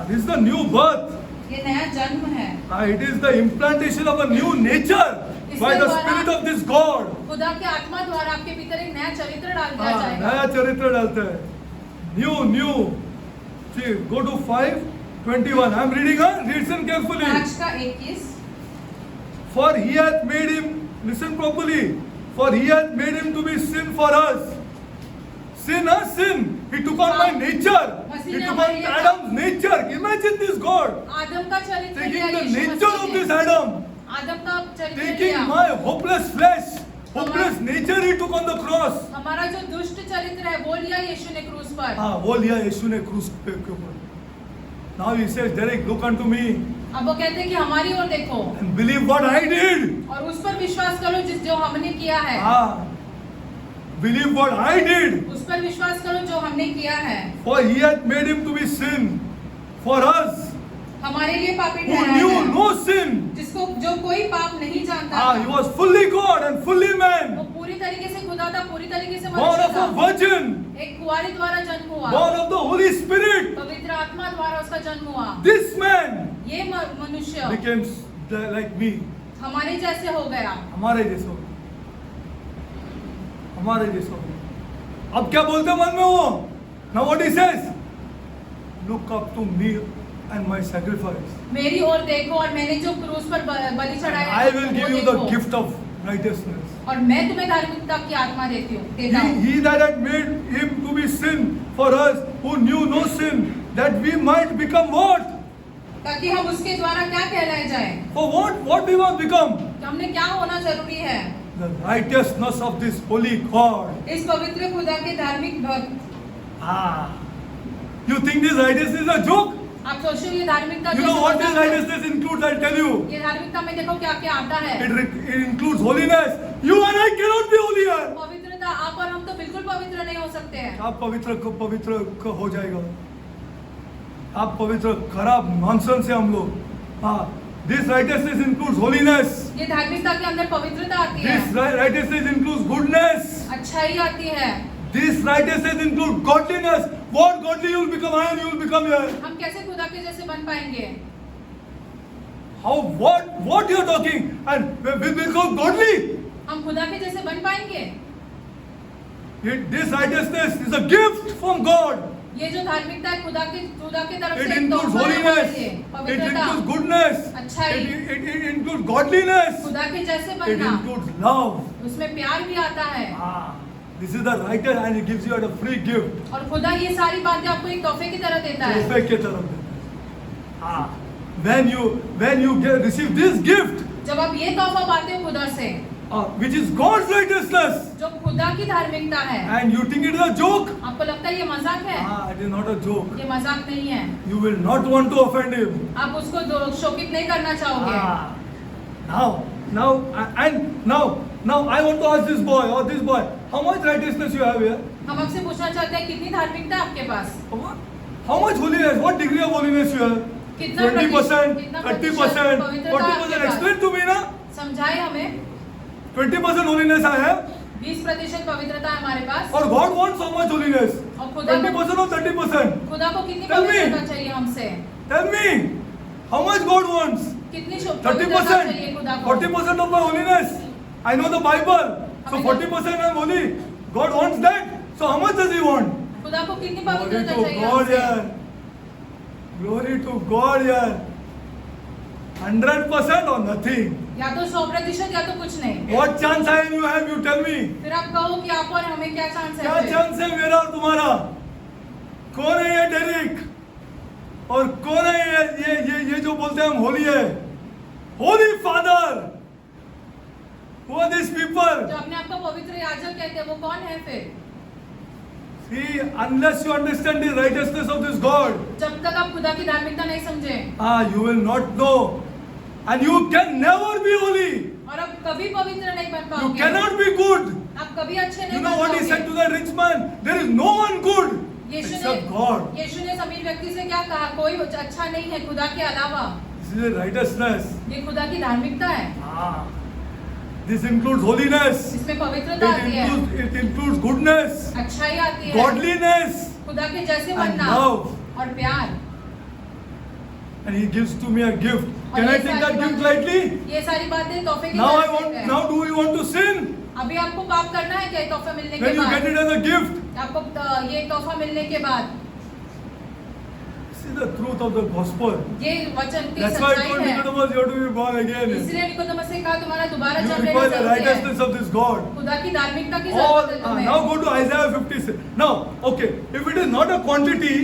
This is the new birth. ये नया जन्म है। It is the implantation of a new nature by the Spirit of this God. खुदा के आत्मा द्वारा आपके भीतर एक नया चरित्र डाल दिया जाएगा। नया चरित्र डालता है। New. See, go to 5:21. I am reading. Listen carefully. 5:21 For he hath made him, listen properly. For he hath made him to be sin for us. Sin. He took on my nature. He took on Adam's nature. Imagine this God आदम का चरित्र taking लिया the Yeshu nature Masih of ने। this Adam, आदम का चरित्र taking लिया। my hopeless flesh, hopeless nature. He took on the cross. हमारा जो दुष्ट चरित्र है वो लिया यीशु ने क्रूस पर। वो लिया यीशु ने क्रूस पे के ऊपर. Now he says, Derek, look unto me अब वो कहते हैं कि हमारी ओर देखो and believe what I did. और उस पर विश्वास करो जो हमने किया है। Believe what I did. उस पर विश्वास करो जो हमने किया है। For he hath made him to be sin for us हमारे लिए पापी who ठहराया knew है। no sin. जिसको जो कोई पाप नहीं जानता He was fully God and fully वो man. पूरी तरीके से खुदा था, पूरी तरीके से Born मनुष्य of a था। virgin. एक कुंवारी द्वारा जन्म हुआ। Born of the Holy Spirit. पवित्र आत्मा द्वारा उसका जन्म हुआ। This man ये मनुष्य became like me. हमारे जैसे हो गया। हमारे जैसा हो. हमारे जैसा हो. अब क्या बोलते मन में वो? Now what he says? Look up to me and my sacrifice. मेरी ओर देखो और मैंने जो क्रूस पर बलि चढ़ाया I will give you the देखो। gift of righteousness. और मैं तुम्हें धार्मिकता की आत्मा देता हूँ। He that had made him to be sin for us who knew no sin, that we might become what? ताकि हम उसके द्वारा क्या कहलाए जाएं? For what? What we must become? कि हमने क्या होना जरूरी है? The righteousness of this holy God. इस पवित्र खुदा के धार्मिक भक्त। You think this righteousness is a joke? आप सोचो ये धार्मिकता You know what this righteousness includes? I'll tell you. ये धार्मिकता में देखो क्या क्या आता है। It includes holiness. You and I cannot be holy. पवित्रता आप और हम तो बिल्कुल पवित्र नहीं हो सकते हैं। आप पवित्र हो जाएगा. आप पवित्र खराब नॉनसेंस है हम लोग. This righteousness includes holiness. ये धार्मिकता के अंदर पवित्रता आती है। This righteousness includes goodness. अच्छाई आती है। This righteousness includes godliness. What godly you will become, I and you will become here. हम कैसे खुदा के जैसे बन पाएंगे? How? What you are talking? And we become godly. हम खुदा के जैसे बन पाएंगे? This righteousness is a gift from God. ये जो धार्मिकता है खुदा के तरफ It से एक includes तोहफा है holiness. हमारे लिए। It पवित्रता, includes goodness. अच्छाई। It includes godliness. खुदा के जैसे It बनना, includes love. उसमें प्यार भी आता है। This is the righteous and He gives you a free gift. और खुदा ये सारी बातें आपको एक तोहफे की तरह देता है। तोहफे के तरफ देता है. When you receive this gift, जब आप ये तोहफा पाते हो खुदा से, which is God's righteousness, जो खुदा की धार्मिकता है, and you think it is a joke, आपको लगता है ये मजाक है? it is not a joke. ये मजाक नहीं है। You will not want to offend Him. आप उसको शोकित नहीं करना चाहोगे। Now I want to ask this boy, how much righteousness you have here? हम आपसे पूछना चाहते हैं कितनी धार्मिकता है आपके पास? How much holiness? What degree of holiness you have? कितना 20%, कितना 30%, पवित्रता आपके 40%. पास? Explain to me ना. समझाए हमें। 20% holiness I have. 20% पवित्रता है हमारे पास। Or God wants how much holiness? और खुदा को 20% or 30%? खुदा को कितनी Tell me. पवित्रता चाहिए हमसे? Tell me. How much God wants? कितनी पवित्रता चाहिए खुदा 30%? को? 40% of my holiness. I know the Bible. So अभी 40% I'm holy. God wants that. So how much does He want? खुदा को कितनी Glory पवित्रता to चाहिए God, हमसे? यार. Glory to God, यार. 100% or nothing. या तो 100% या तो कुछ नहीं। What chance I and you have? You tell me. फिर आप कहो कि आप और हमें क्या चांस है? क्या फिर? चांस है मेरा और तुम्हारा? कौन है ये डेरिक? और कौन है ये जो बोलते हैं हम होली है? Holi father. Who are these people? जो अपने आप को पवित्र याजक कहते हैं वो कौन है फिर? See, unless you understand the righteousness of this God, जब तक आप खुदा की धार्मिकता नहीं समझे you will not know, and you can never be holy. और आप कभी पवित्र नहीं बन You पाओगे। cannot be good. आप कभी अच्छे You नहीं know बन what he said to पाओगे। the rich man? There is no one good except God. यीशु ने अमीर व्यक्ति से क्या कहा? कोई अच्छा नहीं है खुदा के अलावा। This is the righteousness. ये खुदा की धार्मिकता है। This includes holiness. इसमें पवित्रता आती है, It includes goodness, अच्छाई आती है, godliness, खुदा के जैसे and बनना love. और प्यार। and he gives to me a gift. और Can I ये take सारी that gift बातें- lightly? ये सारी बातें तोहफे की Now I तरह want. देते हैं। Now do you want to sin? अभी आपको पाप करना है क्या ये तोहफा मिलने When के you बाद? get it as a gift. आपको ये तोहफा मिलने के बाद See the truth of the gospel. ये वचन की That's why I सच्चाई told है। Nicodemus, you have to be born again. इसलिए निकोदेमस से कहा तुम्हारा दोबारा You जन्म लेना require the जरूरी है। righteousness of this God. खुदा की धार्मिकता की All, जरूरत है तुम्हें। now go to Isaiah 56. Now, okay, if it is not a quantity,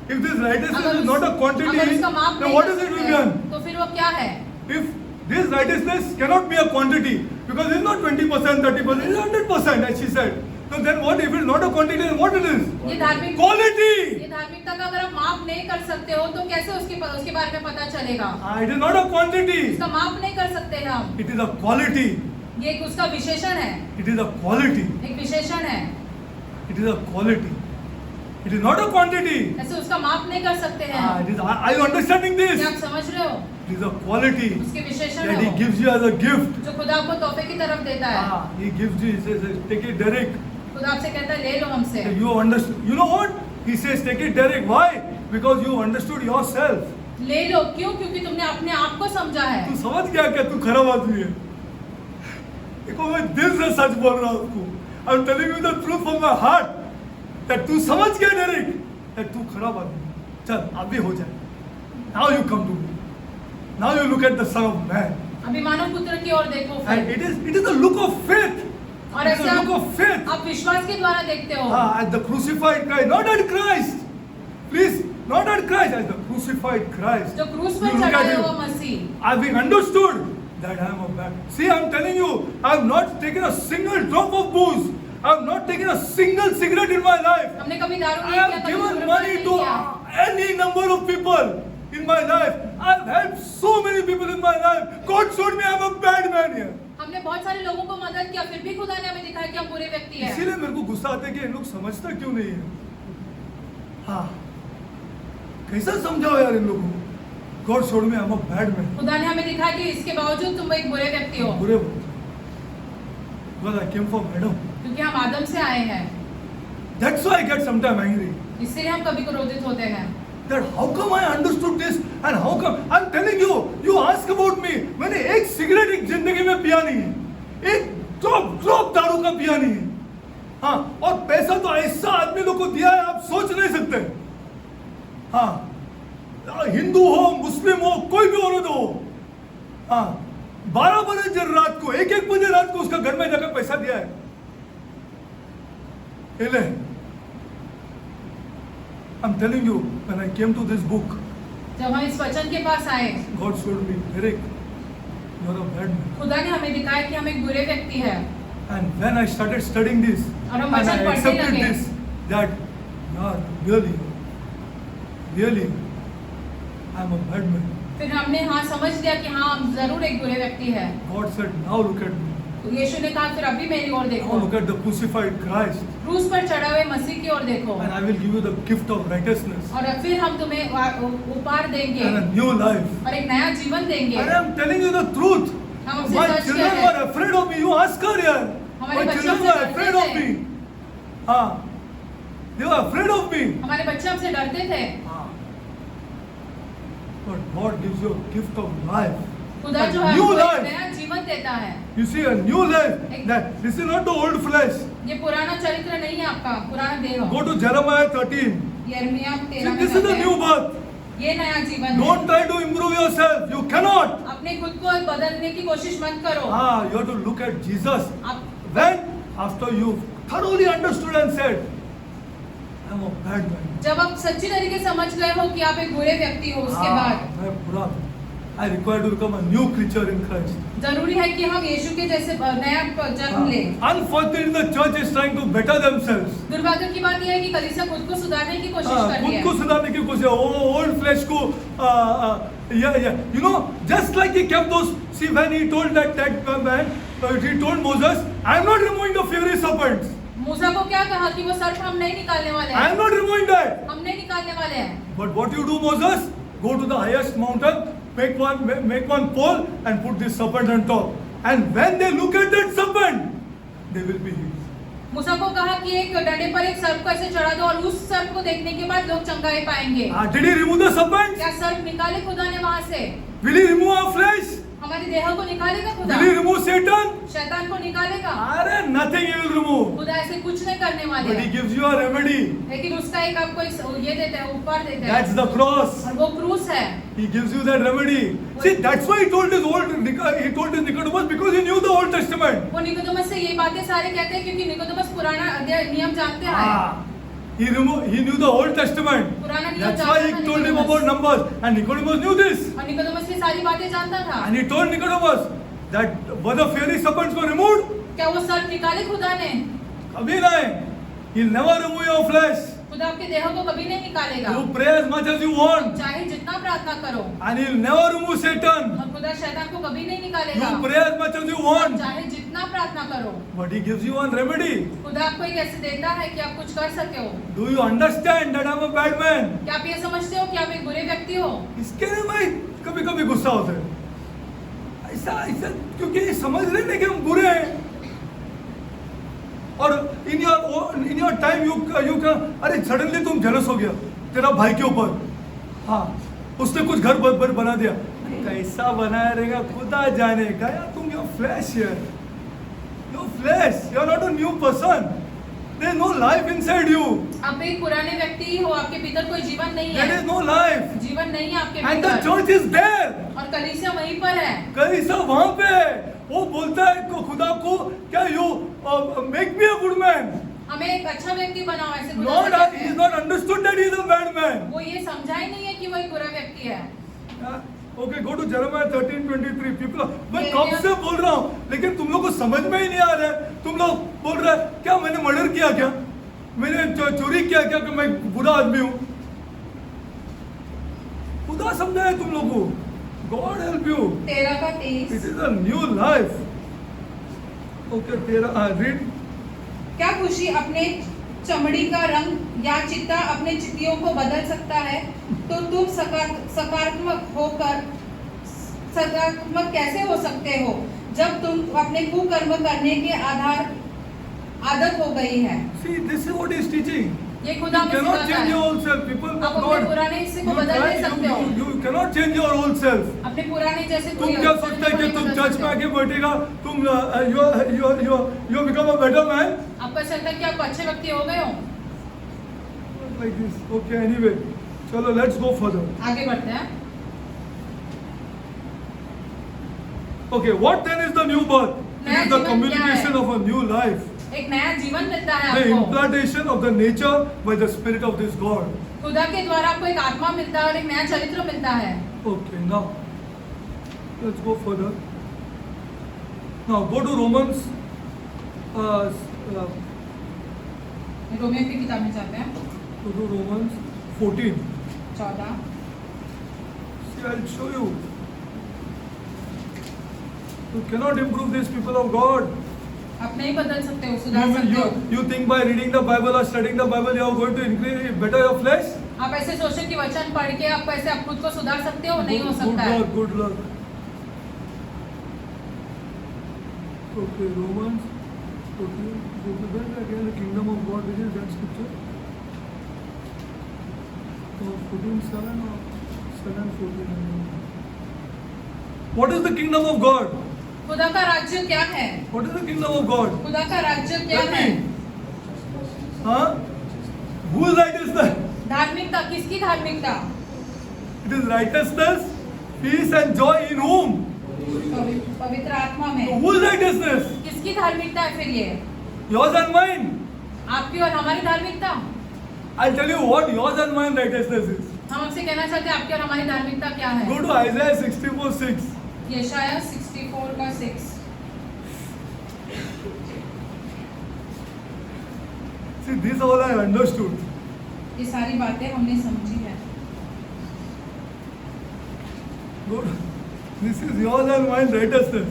if this righteousness अगर is not a अगर quantity, उसका माप then नहीं what कर is it सकते will be on? तो फिर वो क्या है? If this righteousness cannot be a quantity, because it's not 20%, 30%, it's 100%, as she said. So then what if it's not a quantity, then what it is? ये धार्मिक Quality! ये धार्मिकता का अगर आप माप नहीं कर सकते हो तो कैसे उसके बारे में पता चलेगा? It is not a quantity. इसका माप नहीं कर सकते हम। It is a quality. ये एक उसका विशेषण है, It is a quality. एक विशेषण है। It is a quality. It is not a quantity. ऐसे उसका माप नहीं कर सकते हैं हम। It is, are you understanding this? क्या आप समझ रहे हो? It is a quality उसके विशेषण that है he वो, gives you as a gift. जो खुदा आपको तोहफे की तरफ देता है। He gives you, he says, take it, Derek. खुदा आपसे कहता है ले लो हमसे। You understood. You know what? He says, take it, Derek. Why? Because you understood yourself. ले लो क्यों? क्योंकि तुमने अपने आप को समझा है। तू समझ गया क्या तू खराब आदमी है? देखो मैं दिल से सच बोल रहा हूँ आपको. I'm telling you the truth from my heart. That तू समझ गया Derek. That तू खराब आदमी है. चल अभी हो जाए. Now you come to me. Now you look at the Son of Man. अभी मानव पुत्र की ओर देखो And फिर। it is the look of faith. और It is ऐसे the look of faith. आप विश्वास के द्वारा देखते हो। At the crucified Christ, not at Christ. Please, not at Christ, at the crucified Christ. जो क्रूस You पर look at चढ़ाए him. हुआ मसीह। I've been understood that I am a bad. See, I'm telling you, I've not taken a single drop of booze. I've not taken a single cigarette in my life. हमने कभी दारू I नहीं have किया, कभी given धूम्रपान money नहीं to किया। any number of people in my life. I've helped so many people in my life. God showed me I'm a bad man here. हमने बहुत सारे लोगों को मदद किया, फिर भी खुदा ने हमें दिखाया कि हम बुरे व्यक्ति हैं। इसीलिए मेरे को गुस्सा आता है कि इन लोग समझता क्यों नहीं है. हाँ, कैसा समझाओ यार इन लोगों को. God showed me I'm a bad man. खुदा ने हमें दिखाया कि इसके बावजूद तुम एक बुरे व्यक्ति हो, बुरे बोलते. Because I came from Adam. क्योंकि हम आदम से आए हैं। That's why I get sometimes angry. इसलिए हम कभी क्रोधित होते हैं। That how come I understood this and how come I'm telling you, you ask about me. मैंने एक सिगरेट एक जिंदगी में पिया नहीं है, एक ड्रॉप दारू का पिया नहीं है. हाँ, और पैसा तो ऐसा आदमी लोग को दिया है आप सोच नहीं सकते. हाँ, हिंदू हो मुस्लिम हो कोई भी होने दो. हाँ, 12 बजे रात को 1 बजे रात को उसका घर में जाकर पैसा दिया है. ले, I'm telling you, when I came to this book, जब हम इस वचन के पास आए, God showed me, Derek, you're a bad man. खुदा ने हमें दिखाया कि हम एक बुरे व्यक्ति हैं। And when I started studying this, और हम and I वचन पढ़ने accepted लगे। this, that, yeah, really, I'm a bad man. फिर हमने हाँ समझ लिया कि हाँ हम जरूर एक बुरे व्यक्ति हैं। God said, now look at me. तो यीशु ने कहा फिर अभी मेरी ओर Now देखो, look at the crucified Christ. क्रूस पर चढ़े हुए मसीह की ओर देखो, And I will give you the gift of righteousness और फिर हम तुम्हें उपहार देंगे and a new life. और एक नया जीवन देंगे। And I'm telling you the truth. हम आपसे My सच children कह रहे were afraid of me. You ask her here. हमारे My बच्चे children हमसे were डरते afraid of थे। me. हाँ, they were afraid of me. हमारे बच्चे हमसे डरते थे। But God gives you a gift of life. खुदा जो A है new हमको एक life. नया जीवन देता है। You see, a new life. That this is not the old flesh. ये पुराना चरित्र नहीं है आपका, पुराना देह हो। Go to Jeremiah 13. यिर्मयाह 13 See, में this is the कहते new हैं, birth. ये नया जीवन है। Don't try to improve yourself. You cannot. अपने खुद को बदलने की कोशिश मत करो। You have to look at Jesus. आप When after you thoroughly understood and said, I'm a bad man. जब आप सच्ची तरीके से समझ गए हो कि आप एक बुरे व्यक्ति हो, उसके बाद मैं बुरा था. I require to become a new creature in Christ. जरूरी है कि हम यीशु के जैसे नया जन्म लें। Unfortunately, the church is trying to better themselves. दुर्भाग्य की बात यह है कि कलीसिया खुद को सुधारने की कोशिश कर रही खुद है। को सुधारने की कोशिश. ओल्ड फ्लेश को you know, just like he kept those. See, when he told that man, he told Moses, I am not removing the fiery serpents. मूसा को क्या कहा कि वो सर्प हम नहीं निकालने वाले I हैं, am not removing that. हम नहीं निकालने वाले हैं। But what you do, Moses? Go to the highest mountain, make one pole, and put this serpent on top. And when they look at that serpent, they will be healed. मूसा को कहा कि एक डंडे पर एक सर्प को ऐसे चढ़ा दो और उस सर्प को देखने के बाद लोग चंगाई पाएंगे। Did he remove the serpent? क्या सर्प निकाले खुदा ने वहां से? Will he remove our flesh? हमारी देह को निकालेगा खुदा? Will he remove Satan? शैतान को निकालेगा? अरे nothing he will remove. खुदा ऐसे कुछ नहीं करने वाले But he हैं। gives you a remedy. लेकिन उसका एक आपको ये देता है, उपहार देता है, That's the cross. और वो क्रूस है। He gives you that remedy. See, that's why he told his Nicodemus because he knew the Old Testament. वो निकोदेमस से ये बातें सारे कहते हैं क्योंकि निकोदेमस पुराना नियम जानते हैं। He knew the Old Testament. पुराना नियम That's why he जानता था told him Nicodemus. about numbers. And Nicodemus knew this. और निकोदेमस ये सारी बातें जानता था। And he told Nicodemus that whether fiery serpents were removed, क्या वो सर्प निकाले खुदा ने? कभी नहीं. He'll never remove your flesh. खुदा आपके देह को कभी नहीं निकालेगा। You pray as much as you want. चाहे जितना प्रार्थना करो। And he'll never remove Satan. और खुदा शैतान को कभी नहीं निकालेगा। You pray as much as you want. चाहे जितना प्रार्थना करो। But he gives you one remedy. खुदा आपको एक ऐसे देता है कि आप कुछ कर सके हो। Do you understand that I'm a bad man? क्या आप ये समझते हो कि आप एक बुरे व्यक्ति हो? इसके लिए मैं कभी कभी गुस्सा होता है। ऐसा क्योंकि ये समझ रहे नहीं कि हम बुरे हैं। और इन योर टाइम यू अरे सडनली तुम जेलस हो गया तेरा भाई के ऊपर। हाँ, उसने कुछ घर बना दिया। कैसा बनाया रहेगा खुदा जानेगा। यार तुम योर फ्लैश है, your flesh, you are not a new person. There is no life inside you. आप एक पुराने व्यक्ति हो, आपके भीतर कोई जीवन नहीं है। There is no life. जीवन नहीं है आपके एंड द भीतर। Church is there. और कलीसिया वहीं पर है। कलीसिया वहां पे है। वो बोलता है खुदा को क्या you make me a good man. हमें एक अच्छा व्यक्ति बनाओ, ऐसे खुदा Lord, से कहते he is हैं। not understood that he is a bad man. वो ये समझा ही नहीं है कि वो एक बुरा व्यक्ति है। Okay, go to Jeremiah 13:23. People, मैं ये कब क्या? से बोल रहा हूँ, लेकिन तुम लोग को समझ में ही नहीं आ रहा है। तुम लोग बोल रहे हैं क्या मैंने मर्डर किया, क्या मैंने चोरी किया, क्या कि मैं बुरा आदमी हूँ। खुदा समझाए तुम लोगों को। God help you. 13:23। It is a new life. Okay, 13 read. क्या खुशी अपने चमड़ी का रंग या चित्ता अपने चित्तियों को बदल सकता है, तो तुम सकारात्मक कैसे हो सकते हो जब तुम अपने कुकर्म करने के आदत हो गई है। See, this is what he is teaching. ये खुदा You में cannot सिखाता change है। your old self. People आप of अपने God. पुराने हिस्से को बदल नहीं सकते हो। You cannot change your old self. अपने पुराने जैसे तुम क्या सोचते हैं कि तुम चर्च में आके बैठेगा, तुम you become a better man? आपको ऐसा लगता है कि आप अच्छे व्यक्ति हो गए हो? Like this. Okay, anyway. चलो, let's go further. आगे बढ़ते हैं। Okay, what then is the new birth? It नया is the जीवन क्या communication है? of a new life. एक नया जीवन मिलता है The आपको। implantation of the nature by the spirit of this God. खुदा के द्वारा आपको एक आत्मा मिलता है और एक नया चरित्र मिलता है। Okay, now let's go further. Now go to Romans. Romeo की किताब में जाते हैं। Go to Romans 14. 14। See, I'll show you. You cannot improve these people of God. आप नहीं बदल सकते हो, सुधार सकते हो। You think by reading the Bible or studying the Bible you are going to increase better your flesh? आप ऐसे सोचो कि वचन पढ़ के आप ऐसे आप खुद को सुधार सकते हो? नहीं हो सकता है। Good luck. Okay, Romans 14. Go to that again. The kingdom of God. This is that scripture. 14:7 or 7:14. What is the kingdom of God? खुदा का राज्य क्या है? What is the kingdom of God? खुदा का राज्य क्या Tell है? me. Huh? Whose righteousness? धार्मिकता, किसकी धार्मिकता? It is righteousness, peace and joy in whom? पवित्र आत्मा में। Whose righteousness? किसकी धार्मिकता है फिर ये? Yours and mine. आपकी और हमारी धार्मिकता। I'll tell you what yours and mine righteousness is. हम आपसे कहना चाहते हैं आपकी और हमारी धार्मिकता क्या है? Go to Isaiah 64:6. यशायाह 64:6। See, this all I understood. ये सारी बातें हमने समझी है। Go to, this is yours and mine righteousness.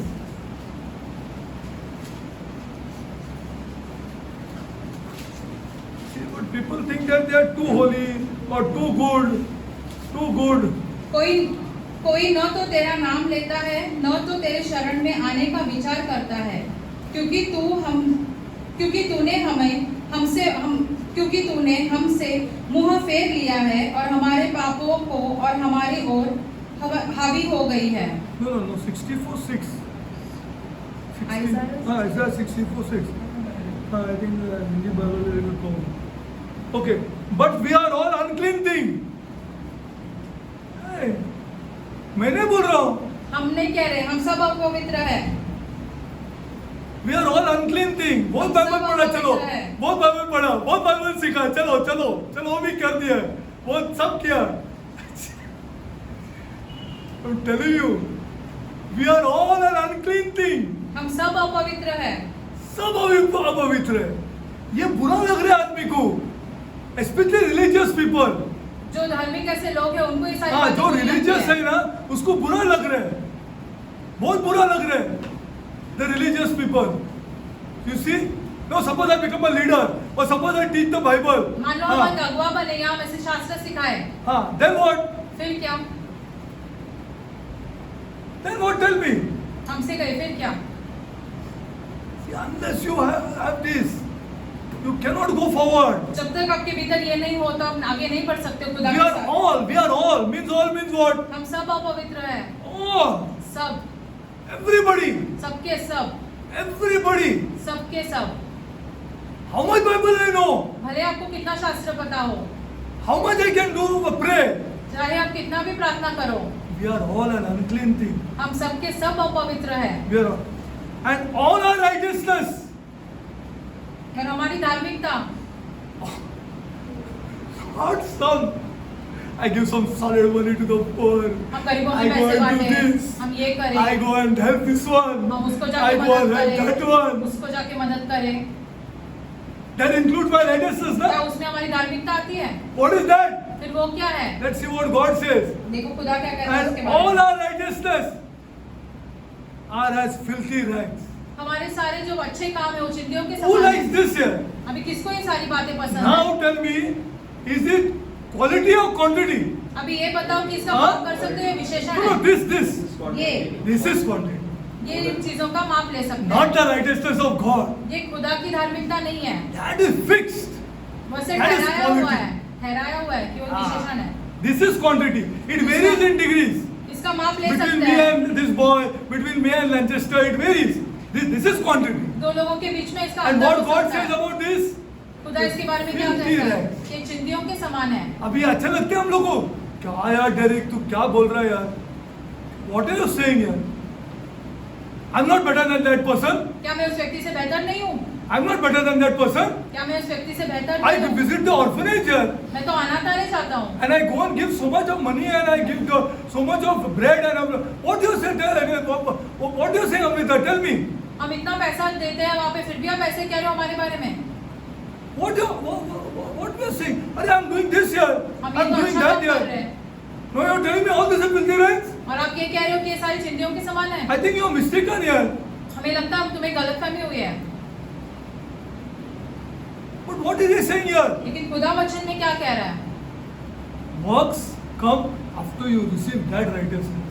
See, but people think that they are too holy or too good, too good. कोई न तो तेरा नाम लेता है, न तो तेरे शरण में आने का विचार करता है, क्योंकि क्योंकि तूने हमसे मुंह फेर लिया है और हमारे पापों को और हमारी ओर हावी हो गई है। No, 64:6. Isaiah? Isaiah 64:6. I think Hindi Bible will come. Okay, but we are all unclean thing. Hey, मैंने बोल रहा हूँ. हम नहीं कह रहे, हम सब अपवित्र है। We are all unclean thing. बहुत बाइबल पढ़ा, चलो. बहुत बाइबल पढ़ा, बहुत बाइबल सीखा, चलो वो भी कर दिया, बहुत सब किया. I'm telling you, we are all an unclean thing. हम सब अपवित्र है। सब अपवित्र है. ये बुरा लग रहा है आदमी को, especially religious people. जो धार्मिक ऐसे लोग हैं उनको ये सारी हाँ, बातें जो बुरी लगती रिलीजियस है। है ना, उसको बुरा लग रहा है, बहुत बुरा लग रहा है. The religious people, you see, no, suppose I become a leader, or suppose I teach the Bible. मान लो हम अगुवा बने या हम ऐसे शास्त्र सिखाए, हाँ, then what? फिर क्या? Then what? Tell me. हमसे गए फिर क्या? See, unless you have this, you cannot go forward. जब तक आपके भीतर ये नहीं हो तो आप आगे नहीं बढ़ सकते खुदा We के are साथ। all means what? हम सब अपवित्र है। All, सब, everybody, सबके सब, everybody. सबके सब। How much Bible I know? भले आपको कितना शास्त्र पता हो, How much I can do pray? चाहे आप कितना भी प्रार्थना करो, We are all an unclean thing. हम सबके सब अपवित्र है। We are all, and all our righteousness. और हमारी धार्मिकता, Not some. I give some solid money to the poor. हम गरीबों I में go पैसे and do बांटे, this. हम ये I करें, go and help this one. हम उसको I जाके go and मदद help that करें, one. उसको जाके मदद करें। That includes my righteousness, क्या na? उसमें हमारी धार्मिकता आती है? What is that? फिर वो क्या है? Let's see what God says. देखो खुदा क्या कहता है उसके And बारे all में। our righteousness are as filthy rags. हमारे सारे जो अच्छे काम है वो चिंदियों के Who समान likes है। this here? अभी किसको ये सारी बातें पसंद है? Now tell me, is it quality or quantity? अभी ये बताओ कि इसका हाँ? माप कर सकते हो, ये विशेषण No, है। this. ये This is quantity. ये इन चीजों का माप ले सकते Not हैं। the righteousness of God. ये खुदा की धार्मिकता नहीं है, That is fixed. वैसे That is ठहराया हुआ quality. है, ठहराया हुआ है कि वो विशेषण है। This is quantity. It varies in degrees. इसका माप ले Between सकते me हैं। and this boy, between me and Lanchester, it varies. This is quantity. दो लोगों के बीच में इसका And अंतर what हो God सकता says है। about this? खुदा इसके बारे में क्या filthy कहता है? rags. ये चिंदियों के समान है। अभी अच्छा लगता है हम लोगों को? क्या यार डेरिक, तू क्या बोल रहा है यार? What are you saying यार? I'm not better than that person. क्या मैं उस व्यक्ति से बेहतर नहीं हूँ? I'm not better than that person. क्या मैं उस व्यक्ति से बेहतर I नहीं हूँ? visit the orphanage here. मैं तो अनाथालय जाता हूँ And I go and give so much of money and I give so much of bread and what do you say? What do you say, Amrita? Tell me. हम इतना पैसा देते हैं वहाँ पे, फिर भी आप ऐसे कह रहे हो हमारे बारे में। What you are saying? अरे I'm doing this here. हम ये I'm तो doing अच्छा that काम कर रहे here. हैं No, you're telling me all this is filthy rags? और आप ये कह रहे हो कि ये सारी चिंदियों के समान है। I think you're mistaken here. हमें लगता है तुम्हें गलतफहमी हुई है। But what is he saying here? लेकिन खुदा वचन में क्या कह रहा है? Works come after you receive that righteousness.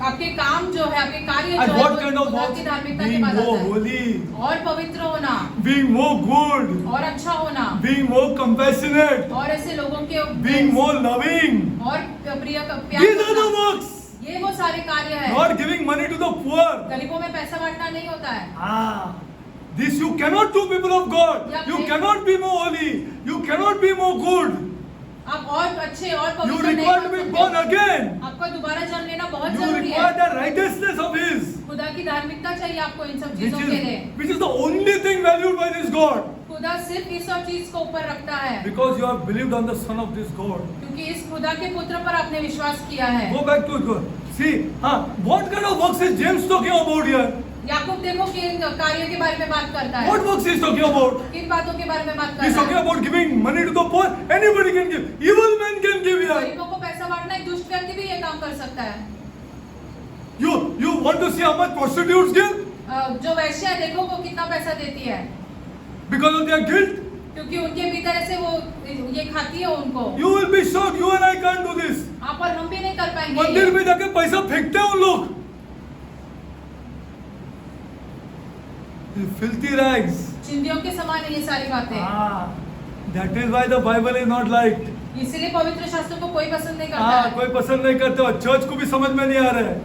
आपके काम जो है, आपके कार्य And जो है, what वो kind of खुदा works? की धार्मिकता के Being बाद more आता है। holy, और पवित्र होना, being more good, और अच्छा होना, being more compassionate, और ऐसे लोगों के being more loving. और प्रिय प्यार These are the करना। works. ये वो सारे कार्य है। Not giving money to the poor. गरीबों में पैसा बांटना नहीं होता है। This you cannot do, people of God. Yeah, You please. cannot be more holy. You cannot be more good. आप और अच्छे और You पवित्र नहीं require to हो be सकते। born again. आपको दोबारा जन्म लेना बहुत You जरूरी require है। the righteousness of His, खुदा की धार्मिकता चाहिए आपको इन सब which चीजों के लिए। is the only thing valued by this God. खुदा सिर्फ इस और चीज को ऊपर रखता है, Because you have believed on the Son of this God. क्योंकि इस खुदा के पुत्र पर आपने विश्वास किया है। Go back to God. See, what kind of works is James talking about here? याकूब देखो किन कार्यों के बारे में बात करता है, What works he is talking about? किन बातों के बारे में बात He is करता talking है। about giving money to the poor. Anybody can give. Evil man can give here. गरीबों को पैसा बांटना, एक दुष्ट व्यक्ति भी ये काम कर सकता है। You want to see how much prostitutes give? जो वैश्य है देखो वो कितना पैसा देती है, Because of their guilt? क्योंकि उनके भीतर ऐसे वो ये खाती है उनको। You will be shocked. You and I can't do this. आप और हम भी नहीं कर पाएंगे मंदिर ये। में जाके पैसा फेंकते हैं उन लोग। Filthy rags. चिंदियों के समान है ये सारी बातें। That is why the Bible is not liked. इसीलिए पवित्र शास्त्रों को कोई पसंद नहीं करता है। कोई पसंद नहीं करते और चर्च को भी समझ में नहीं आ रहा है।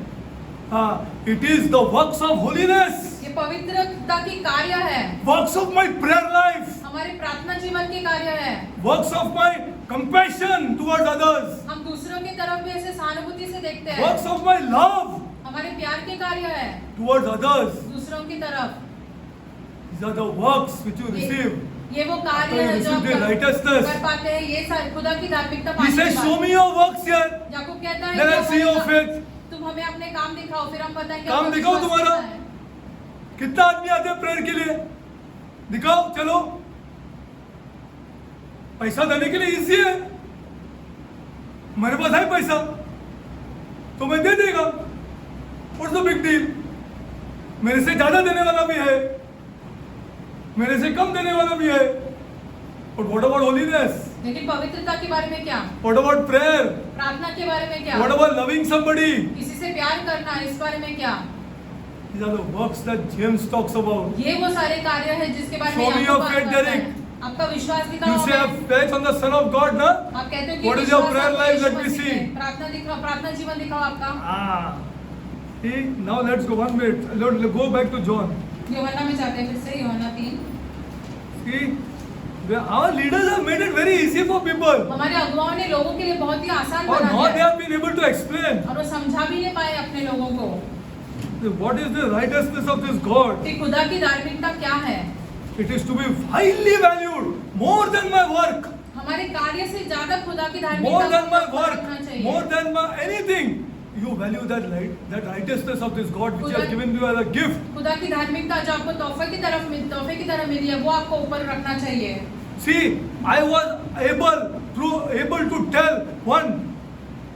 It is the works of holiness. ये पवित्रता की कार्य है। Works of my prayer life. हमारे प्रार्थना जीवन के कार्य है। Works of my compassion towards others. हम दूसरों की तरफ भी ऐसे सहानुभूति से देखते हैं। Works of my love हमारे प्यार के कार्य है towards others. दूसरों की तरफ। These are the works which you receive. ये वो कार्य है जो receive the righteousness. कर पाते हैं। ये सारे खुदा की धार्मिकता He पाने says, के show बाद me your works here. याकूब कहता है Then I'll see your कि faith. तुम हमें अपने काम दिखाओ फिर हम बताएंगे काम आपका दिखाओ विश्वास तुम्हारा। कैसा है। कितना आदमी आते हैं प्रेयर के लिए? दिखाओ चलो। पैसा देने के लिए इजी है। मेरे पास है पैसा तो मैं दे देगा। What's the big deal? मेरे से ज्यादा देने वाला भी है, मेरे से कम देने वाला भी है। But what about holiness? लेकिन पवित्रता के बारे में क्या? What about prayer? प्रार्थना के बारे में क्या? What about loving somebody? किसी से प्यार करना इस बारे में क्या? These are the works that James talks about. ये वो सारे कार्य है जिसके बारे में Show me याकूब your बात faith, करता है। Derek. आपका विश्वास You दिखाओ say have हमें। faith on the Son of God, ना? आप कहते हो कि What is your विश्वास prayer आपका life? यीशु Let me मसीह see. में। प्रार्थना दिखाओ, प्रार्थना जीवन दिखाओ आपका। See, now let's go 1 minute. Let's go back to John. यूहन्ना में जाते हैं फिर से यूहन्ना 3। See, our leaders have made it very easy for people. हमारे अगुवाओं ने लोगों के लिए बहुत ही आसान और बना now they दिया है। have been able to explain और वो समझा भी नहीं पाए अपने लोगों को what is the righteousness of this God. कि खुदा की धार्मिकता क्या है। It is to be highly valued, more than my work, हमारे कार्य से ज्यादा खुदा की more धार्मिकता than my को work, रखना चाहिए। more than my anything. You value that light, that righteousness of this God which has given you as a gift. खुदा की धार्मिकता जो आपको तोहफे की तरह मिली है वो आपको ऊपर रखना चाहिए। See, I was able to tell one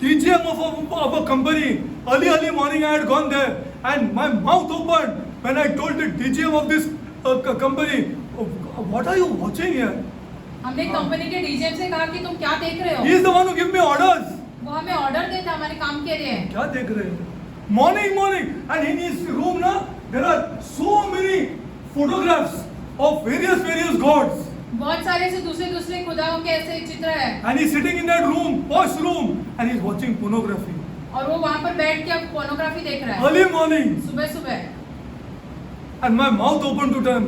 TGM of a company. Early morning I had gone there and my mouth opened when I told the TGM of this company, what are you watching here? हमने company के DGM से कहा कि तुम क्या देख रहे हो? He is the one who give me orders. वो हमें ऑर्डर देता हमारे काम के लिए। क्या देख रहे हैं? Morning and in his room ना there are so many photographs of various gods. बहुत सारे ऐसे दूसरे खुदाओं के ऐसे चित्र है। And he is sitting in that room, posh room, and he is watching pornography. और वो वहाँ पर बैठ के पोर्नोग्राफी देख रहा है। Early morning. सुबह। And my mouth opened to them.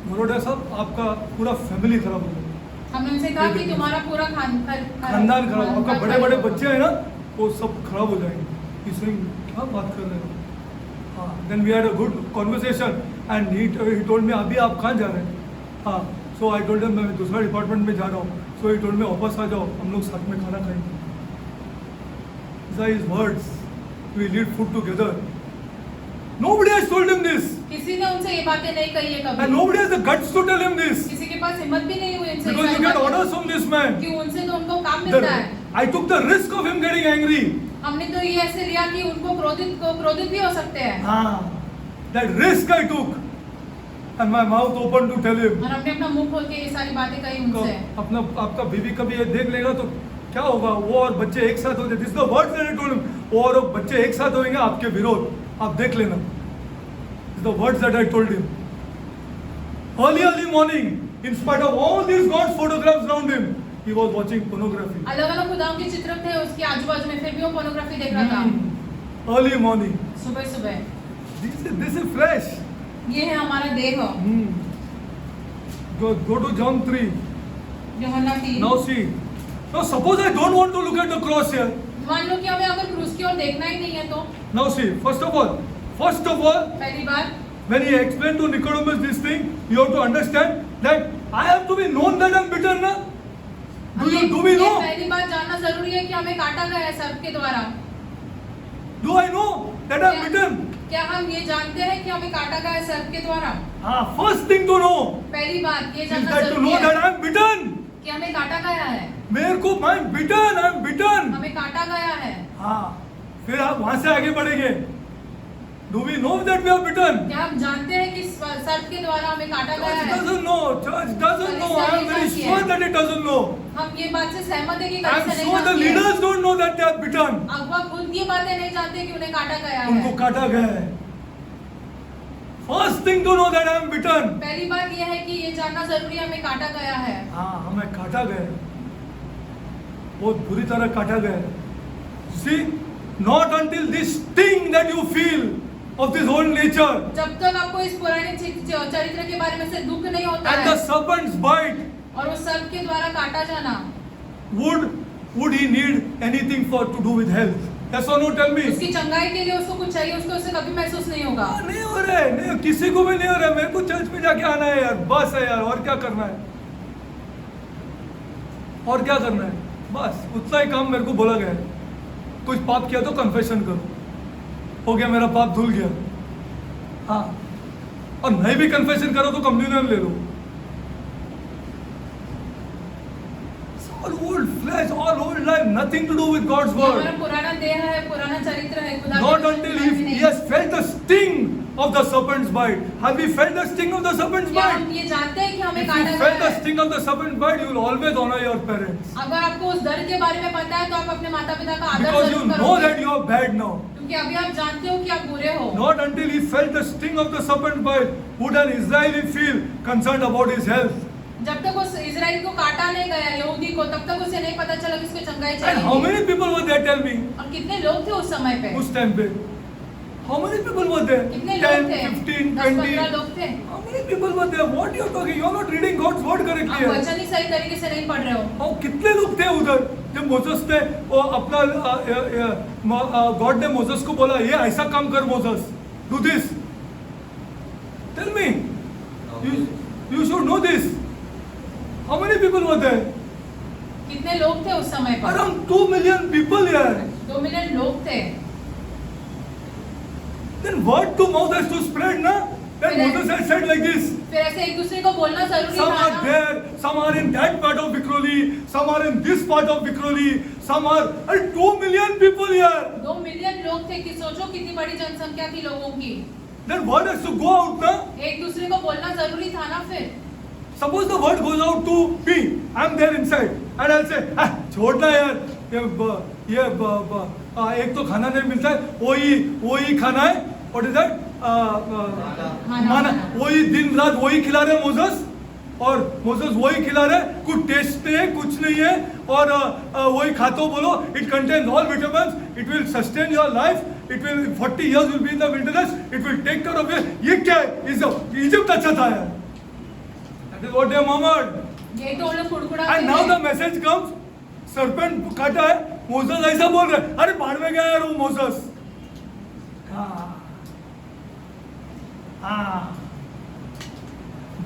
Baroda साहब आपका पूरा फैमिली खराब हो गया। हमने उनसे कहा कि तुम्हारा पूरा खानदान खराब, आपका बड़े बच्चे हैं ना वो सब खराब हो जाएंगे। इसमें क्या बात कर रहे हो? Then we had a good conversation and he told me अभी आप कहाँ जा रहे हैं? So I told him मैं दूसरा डिपार्टमेंट में जा रहा हूँ। So he told me वापस आ जाओ हम लोग साथ में खाना खाएंगे। These are his words. We eat food together. Nobody has told him this. किसी ने उनसे ये बातें नहीं कही है कभी। And nobody has the guts to tell him this. किसी के पास हिम्मत भी नहीं हुई उनसे। Because you get orders from this man. कि उनसे तो उनको काम मिलता है। I took the risk of him getting angry. हमने तो ये ऐसे लिया कि उनको क्रोधित भी हो सकते हैं। That risk I took. And my mouth opened to tell him. और हमने अपना मुंह खोल के ये सारी बातें कही उनसे। अपना आपका बीवी कभी ये देख लेगा तो क्या होगा? वो और बच्चे एक साथ हो जाते। This is the words that I told him. वो और बच्चे एक साथ होंगे आपके विरोध। आप देख लेना। This is the words that I told him. Early morning, in spite of all these God's photographs around him, he was watching pornography. अलग-अलग खुदाओं के चित्र थे उसके आजू-बाजू में फिर भी वो पोर्नोग्राफी देख रहा था। Early morning. सुबह। This is fresh. ये है हमारा देह। Go to John 3. यूहन्ना 3। Now see. Now suppose I don't want to look at the cross here. मान लो कि हमें अगर क्रूस की ओर देखना ही नहीं है तो Now see, first of all, पहली बार when he explained to Nicodemus this thing, you have to understand that I have to be known that I'm bitter, na? Do we know? पहली बात जानना जरूरी है कि हमें काटा गया है सर्प के द्वारा। Do I know that I'm bitter? क्या हम ये जानते हैं कि हमें काटा गया है सर्प के द्वारा? First thing to know पहली बात ये is जानना that to जरूरी know that है I'm bitter. कि हमें काटा गया है। मेरे को I'm bitter. हमें काटा गया है। फिर आप वहां से आगे बढ़ेंगे। Do we know that we are bitter? क्या हम जानते हैं कि सर्प के द्वारा हमें काटा गया Church है? doesn't know. Church doesn't know. I am very sure that it doesn't know. हम ये बात से सहमत है कि I am कैसे नहीं sure the जानते हैं। leaders don't know that they are bitter. अगुआ खुद ये बातें नहीं जानते कि उन्हें काटा गया उनको है। काटा गया है। First thing to know that I am bitten. पहली बात यह है कि ये जानना जरूरी है हमें काटा गया है। हाँ, हमें काटा गया, बहुत बुरी तरह काटा गया। See, not until this sting that you feel of this old nature, जब तक आपको इस पुराने चरित्र के बारे में से दुख नहीं होता and है the serpent's bite, और वो सर्प के द्वारा काटा जाना, would he need anything for to do with health? Yes or no? Tell me. उसकी चंगाई के लिए उसको कुछ चाहिए, उसको उससे कभी महसूस नहीं होगा। नहीं हो रहा है, नहीं, किसी को भी नहीं हो रहा है। मेरे को चर्च में जाके आना है यार, बस है यार, और क्या करना है, और क्या करना है, बस उतना ही काम मेरे को बोला गया है। कुछ पाप किया तो कन्फेशन करो, हो गया, मेरा पाप धुल गया। हाँ, और नहीं भी कन्फेशन करो तो कम्युनियन ले लो। All old flesh, all old life, nothing to do with God's ये word. हमारा पुराना देह है, पुराना चरित्र है, खुदा Not के until वचन में he नहीं। has felt the sting of the serpent's bite. Have we felt the sting of the serpent's क्या bite? हम ये जानते हैं कि हमें If काटा you गया felt the है? sting of the serpent's bite, you will always honor your parents. अगर आपको उस दर्द के बारे में पता है तो आप अपने माता पिता का आदर Because you जरूर know that करोगे, you are bad now. क्योंकि अभी आप जानते हो कि आप बुरे हो। Not until he felt the sting of the serpent's bite would an Israeli feel concerned about his health. जब तक उस इजराइल को काटा नहीं गया यहूदी को, तब तक उसे नहीं पता चला कि उसको चंगाई And how चाहिए। many people were there? Tell me. और कितने लोग थे उस समय पे? उस time पे. How many people were there? कितने 10, लोग थे? 15, 10-15 20. लोग थे। How many people were there? What you are talking? You are not reading God's word आप correctly. वचन ही सही तरीके से नहीं पढ़ रहे हो। और कितने लोग थे उधर जब मोसेस ने वो अपना गॉड ने मोसेस को बोला ये ऐसा काम कर Moses, do this. Tell me, you should know this. How many people were there? कितने लोग थे उस समय पर? अराउंड 2 मिलियन पीपल यार। 2 मिलियन लोग थे। Then word to mouth has to spread ना। Then फिर- Moses had said like this. फिर ऐसे एक दूसरे को बोलना जरूरी Some था are ना। there, some are in that part of Vikhroli, some are in this part of Vikhroli, some are 2 million people here. 2 million लोग थे कि सोचो कितनी बड़ी जनसंख्या थी लोगों की। Then word has to go out ना। एक दूसरे को बोलना जरूरी था ना फिर। Suppose the word goes out to me, I'm there inside, and I'll say, छोड़ना यार, एक तो खाना नहीं मिलता है, वही खाना है, what is that? माना, वही दिन रात वही खिला रहे मोसेस, और मोसेस वही खिला रहे, कुछ टेस्ट नहीं है, कुछ नहीं है, और वही खातो बोलो, it contains all vitamins, it will sustain your life, it will 40 years will be in the wilderness, it will take care of you. ये क्या है? इजिप्ट अच्छा था यार। That is what they murmured. ये तो वो लोग कुड़कुड़ा And now the message comes, serpent काटा है, मोसेस ऐसा बोल रहे हैं, अरे बाहर में गया यार वो Moses.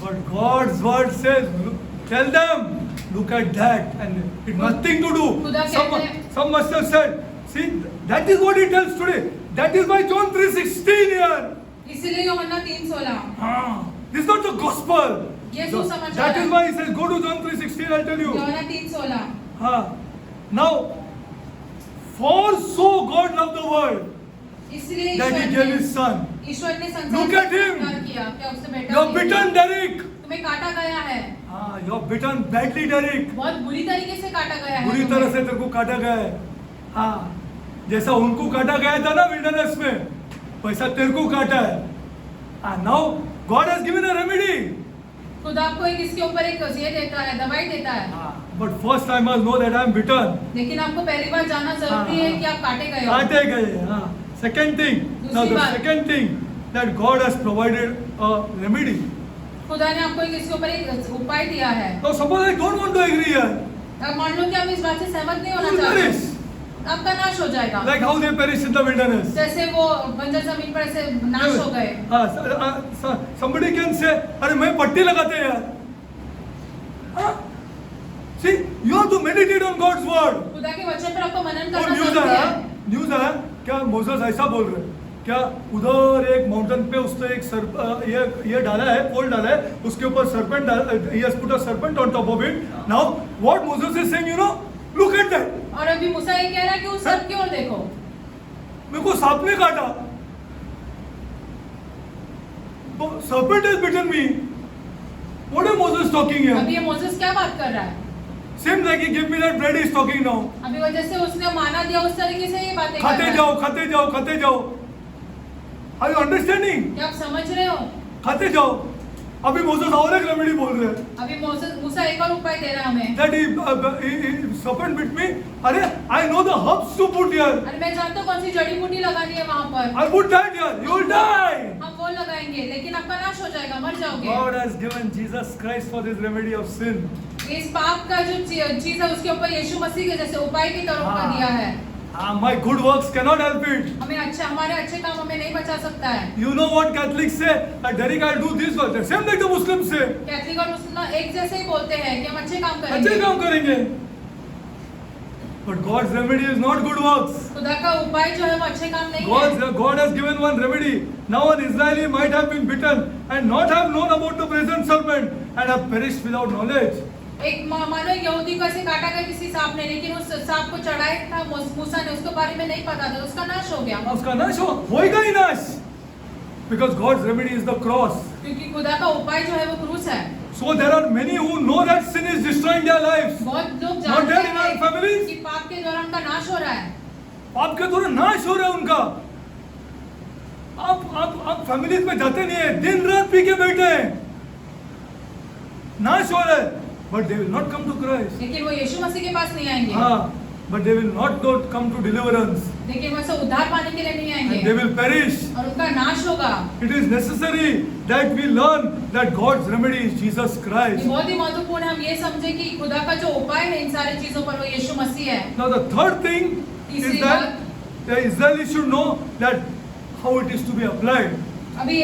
But God's word says, tell them, look at that, and it nothing to do. खुदा कहते हैं- Some must have said, see, that is what he tells today. That is why John 3:16 here. इसीलिए यूहन्ना 3:16 This is not the gospel. ये सुसमाचार That है। is why he says, go to John 3:16, I'll tell you. यूहन्ना 3:16 Now, for so God loved the world इसलिए that he gave his son. ईश्वर ने संसार Look को at him. प्यार किया। क्या उससे बेटा You're नहीं? bitten, Derek. तुम्हें काटा गया है, You're bitten badly, Derek. बहुत बुरी तरीके से काटा गया है बुरी तुम्हें। तरह से तेरे को काटा गया है। हाँ, जैसा उनको काटा गया था ना विल्डरनेस में, वैसा तेरे को काटा है। Now God has given a remedy. खुदा आपको एक इसके ऊपर एक ये देता है, दवाई देता है। But first I must know that I am bitten. लेकिन आपको पहली बार जानना जरूरी है कि आप काटे गए हो। काटे गए। हाँ. Second thing. Now दूसरी the बात। second thing that God has provided a remedy. खुदा ने आपको एक इसके ऊपर एक उपाय दिया है। Now suppose I don't want to agree here. अब मान लो कि आप इस बात से सहमत नहीं होना You चाहते, perish. आपका नाश हो जाएगा। Like how they perished in the wilderness. जैसे वो बंजर जमीन पर ऐसे नाश हो गए। Somebody can say, अरे मैं पट्टी लगाते हैं यार। See, you have to meditate on God's word. खुदा के वचन पर आपको मनन और करना न्यूज जरूरी आया, है। न्यूज आया क्या मोसेस ऐसा बोल रहे हैं, क्या उधर एक माउंटेन पे उसने एक ये डाला है, पोल डाला है, उसके ऊपर serpent he has put a serpent on top of it. Now what Moses is saying, you know, look at that. और अभी मूसा ये कह रहा है कि उस सब की ओर देखो। मेरे को सांप ने काटा, serpent has bitten me. What is Moses talking here? अभी ये मोसेस क्या बात कर रहा है? Seems like he gave me that bread, he is talking now. अभी वो जैसे उसने माना दिया उस तरीके से ये बातें कर खाते रहा है। जाओ, खाते जाओ, खाते जाओ। Are you understanding? क्या आप समझ रहे हो? खाते जाओ. अभी मोसेस और एक रेमेडी बोल रहे हैं. अभी मूसा एक और उपाय दे रहा है हमें. That he serpent bit me. अरे I know the herbs to put here. अरे मैं जानता हूँ कौन सी जड़ी बूटी लगानी है वहाँ पर. I put that here. You will die. हम वो लगाएंगे लेकिन आपका नाश हो जाएगा, मर जाओगे. God has given Jesus Christ for this remedy of sin. इस पाप का जो चीज है उसके ऊपर यीशु मसीह के जैसे उपाय की तरफ का दिया है. My good works cannot help it. हमारे अच्छे काम हमें नहीं बचा सकता है. You know what Catholics say? Derek, I'll do this work. Same like the Muslims say. Catholic और मुस्लिम एक जैसे ही बोलते हैं कि हम अच्छे काम करेंगे. अच्छे काम करेंगे. But God's remedy is not good works. खुदा का उपाय जो है वो अच्छे काम नहीं है. God has given one remedy. Now an Israeli might have been bitten and not have known about the present serpent and have perished without knowledge. एक मानो यहूदी को ऐसे काटा गया किसी सांप ने, लेकिन उस सांप को चढ़ाया था मूसा ने, उसके बारे में नहीं पता था, उसका नाश हो गया. उसका नाश होएगा ही नाश. Because God's remedy is the cross. क्योंकि खुदा का उपाय जो है वो क्रूस है. So there are many who know that sin is destroying their lives. बहुत लोग Not जानते there in our हैं families. कि पाप के द्वारा उनका नाश हो रहा है. पाप के द्वारा नाश हो रहा है उनका. आप फैमिलीज में जाते नहीं है, दिन रात पी के बैठे हैं, नाश हो रहा है. But they will not come to Christ. लेकिन वो यीशु मसीह के पास नहीं आएंगे. हाँ, but they will not come to deliverance. लेकिन वो से उद्धार पाने के लिए नहीं आएंगे. And they will perish. और उनका नाश होगा. It is necessary that we learn that God's remedy is Jesus Christ. बहुत ही महत्वपूर्ण है हम ये समझे कि खुदा का जो उपाय है इन सारी चीजों पर वो यीशु मसीह है. Now the third thing is that the Israelis should know that how it is to be applied. अभी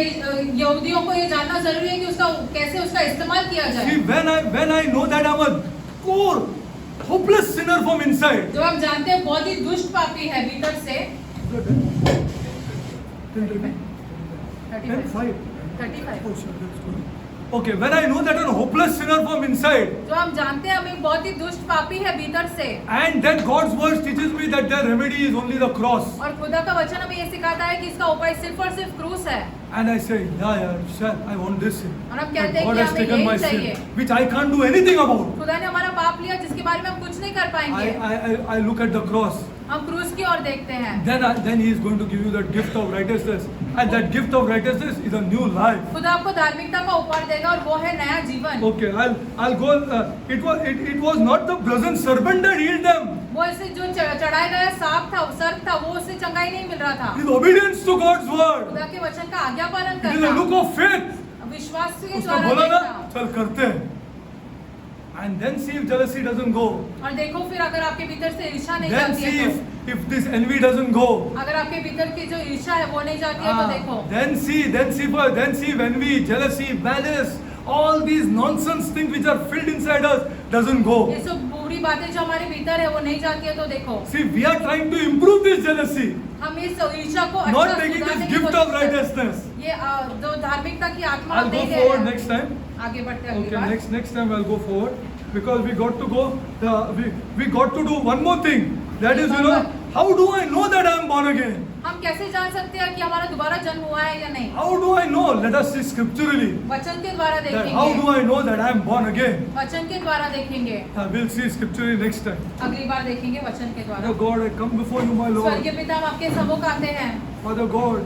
यहूदियों को ये जानना जरूरी है कि उसका कैसे उसका इस्तेमाल किया जाए. See, when I know that I'm a poor, hopeless sinner from inside. जो हम जानते हैं बहुत ही दुष्ट पापी है भीतर से. 35. Okay, when I know that I'm a hopeless sinner from inside. जो हम जानते हैं हम एक बहुत ही दुष्ट पापी है भीतर से. And then God's word teaches me that their remedy is only the cross. और खुदा का वचन हमें ये सिखाता है कि इसका उपाय सिर्फ और सिर्फ क्रूस है. And I say, yeah, I want this sin. और हम कहते हैं God कि has हमें taken my यही sin, चाहिए. which I can't do anything about. खुदा ने हमारा पाप लिया जिसके बारे में हम कुछ नहीं कर पाएंगे. I look at the cross. हम क्रूस की ओर देखते हैं. Then He is going to give you that gift of righteousness, and that gift of righteousness is a new life. खुदा आपको धार्मिकता का उपहार देगा और वो है नया जीवन. Okay, I'll go. It was not the brazen serpent that healed them. वो ऐसे जो चढ़ाया गया सांप था, सर्प था, वो उससे चंगाई नहीं मिल रहा था. It is obedience to God's word. खुदा के वचन का आज्ञा पालन It is a look करना. of faith. विश्वास के उसका द्वारा बोला ना, देखना. चल करते हैं. And then see if jealousy doesn't go. और देखो फिर अगर आपके भीतर से ईर्ष्या नहीं Then जाती see है तो. if this envy doesn't go. अगर आपके भीतर की जो ईर्ष्या है वो नहीं जाती है तो देखो. Then see if envy, jealousy, malice, all these nonsense things which are filled inside us doesn't go. ये सब बुरी बातें जो हमारे भीतर है वो नहीं जाती है तो देखो. See, we are trying to improve this jealousy, हम इस ईर्ष्या को अच्छा not taking सुधारने this की gift कोशिश of करते हैं. righteousness. ये जो धार्मिकता की आत्मा I'll हम go दे रहे forward हैं. next time. आगे बढ़ते हैं अगली Okay, bar. next time I'll go forward because we got to go. We got to do one more thing. That is, how do I know that I am born again? हम कैसे जान सकते हैं कि हमारा दोबारा जन्म हुआ है या नहीं? How do I know? Let us see scripturally. वचन के द्वारा That how do देखेंगे. I know that I am born again? वचन के द्वारा देखेंगे. We'll see scripturally next time. अगली बार देखेंगे वचन के Father द्वारा. God, I come before you, my Lord. स्वर्गीय पिता हम आपके सम्मुख आते हैं. Father God, I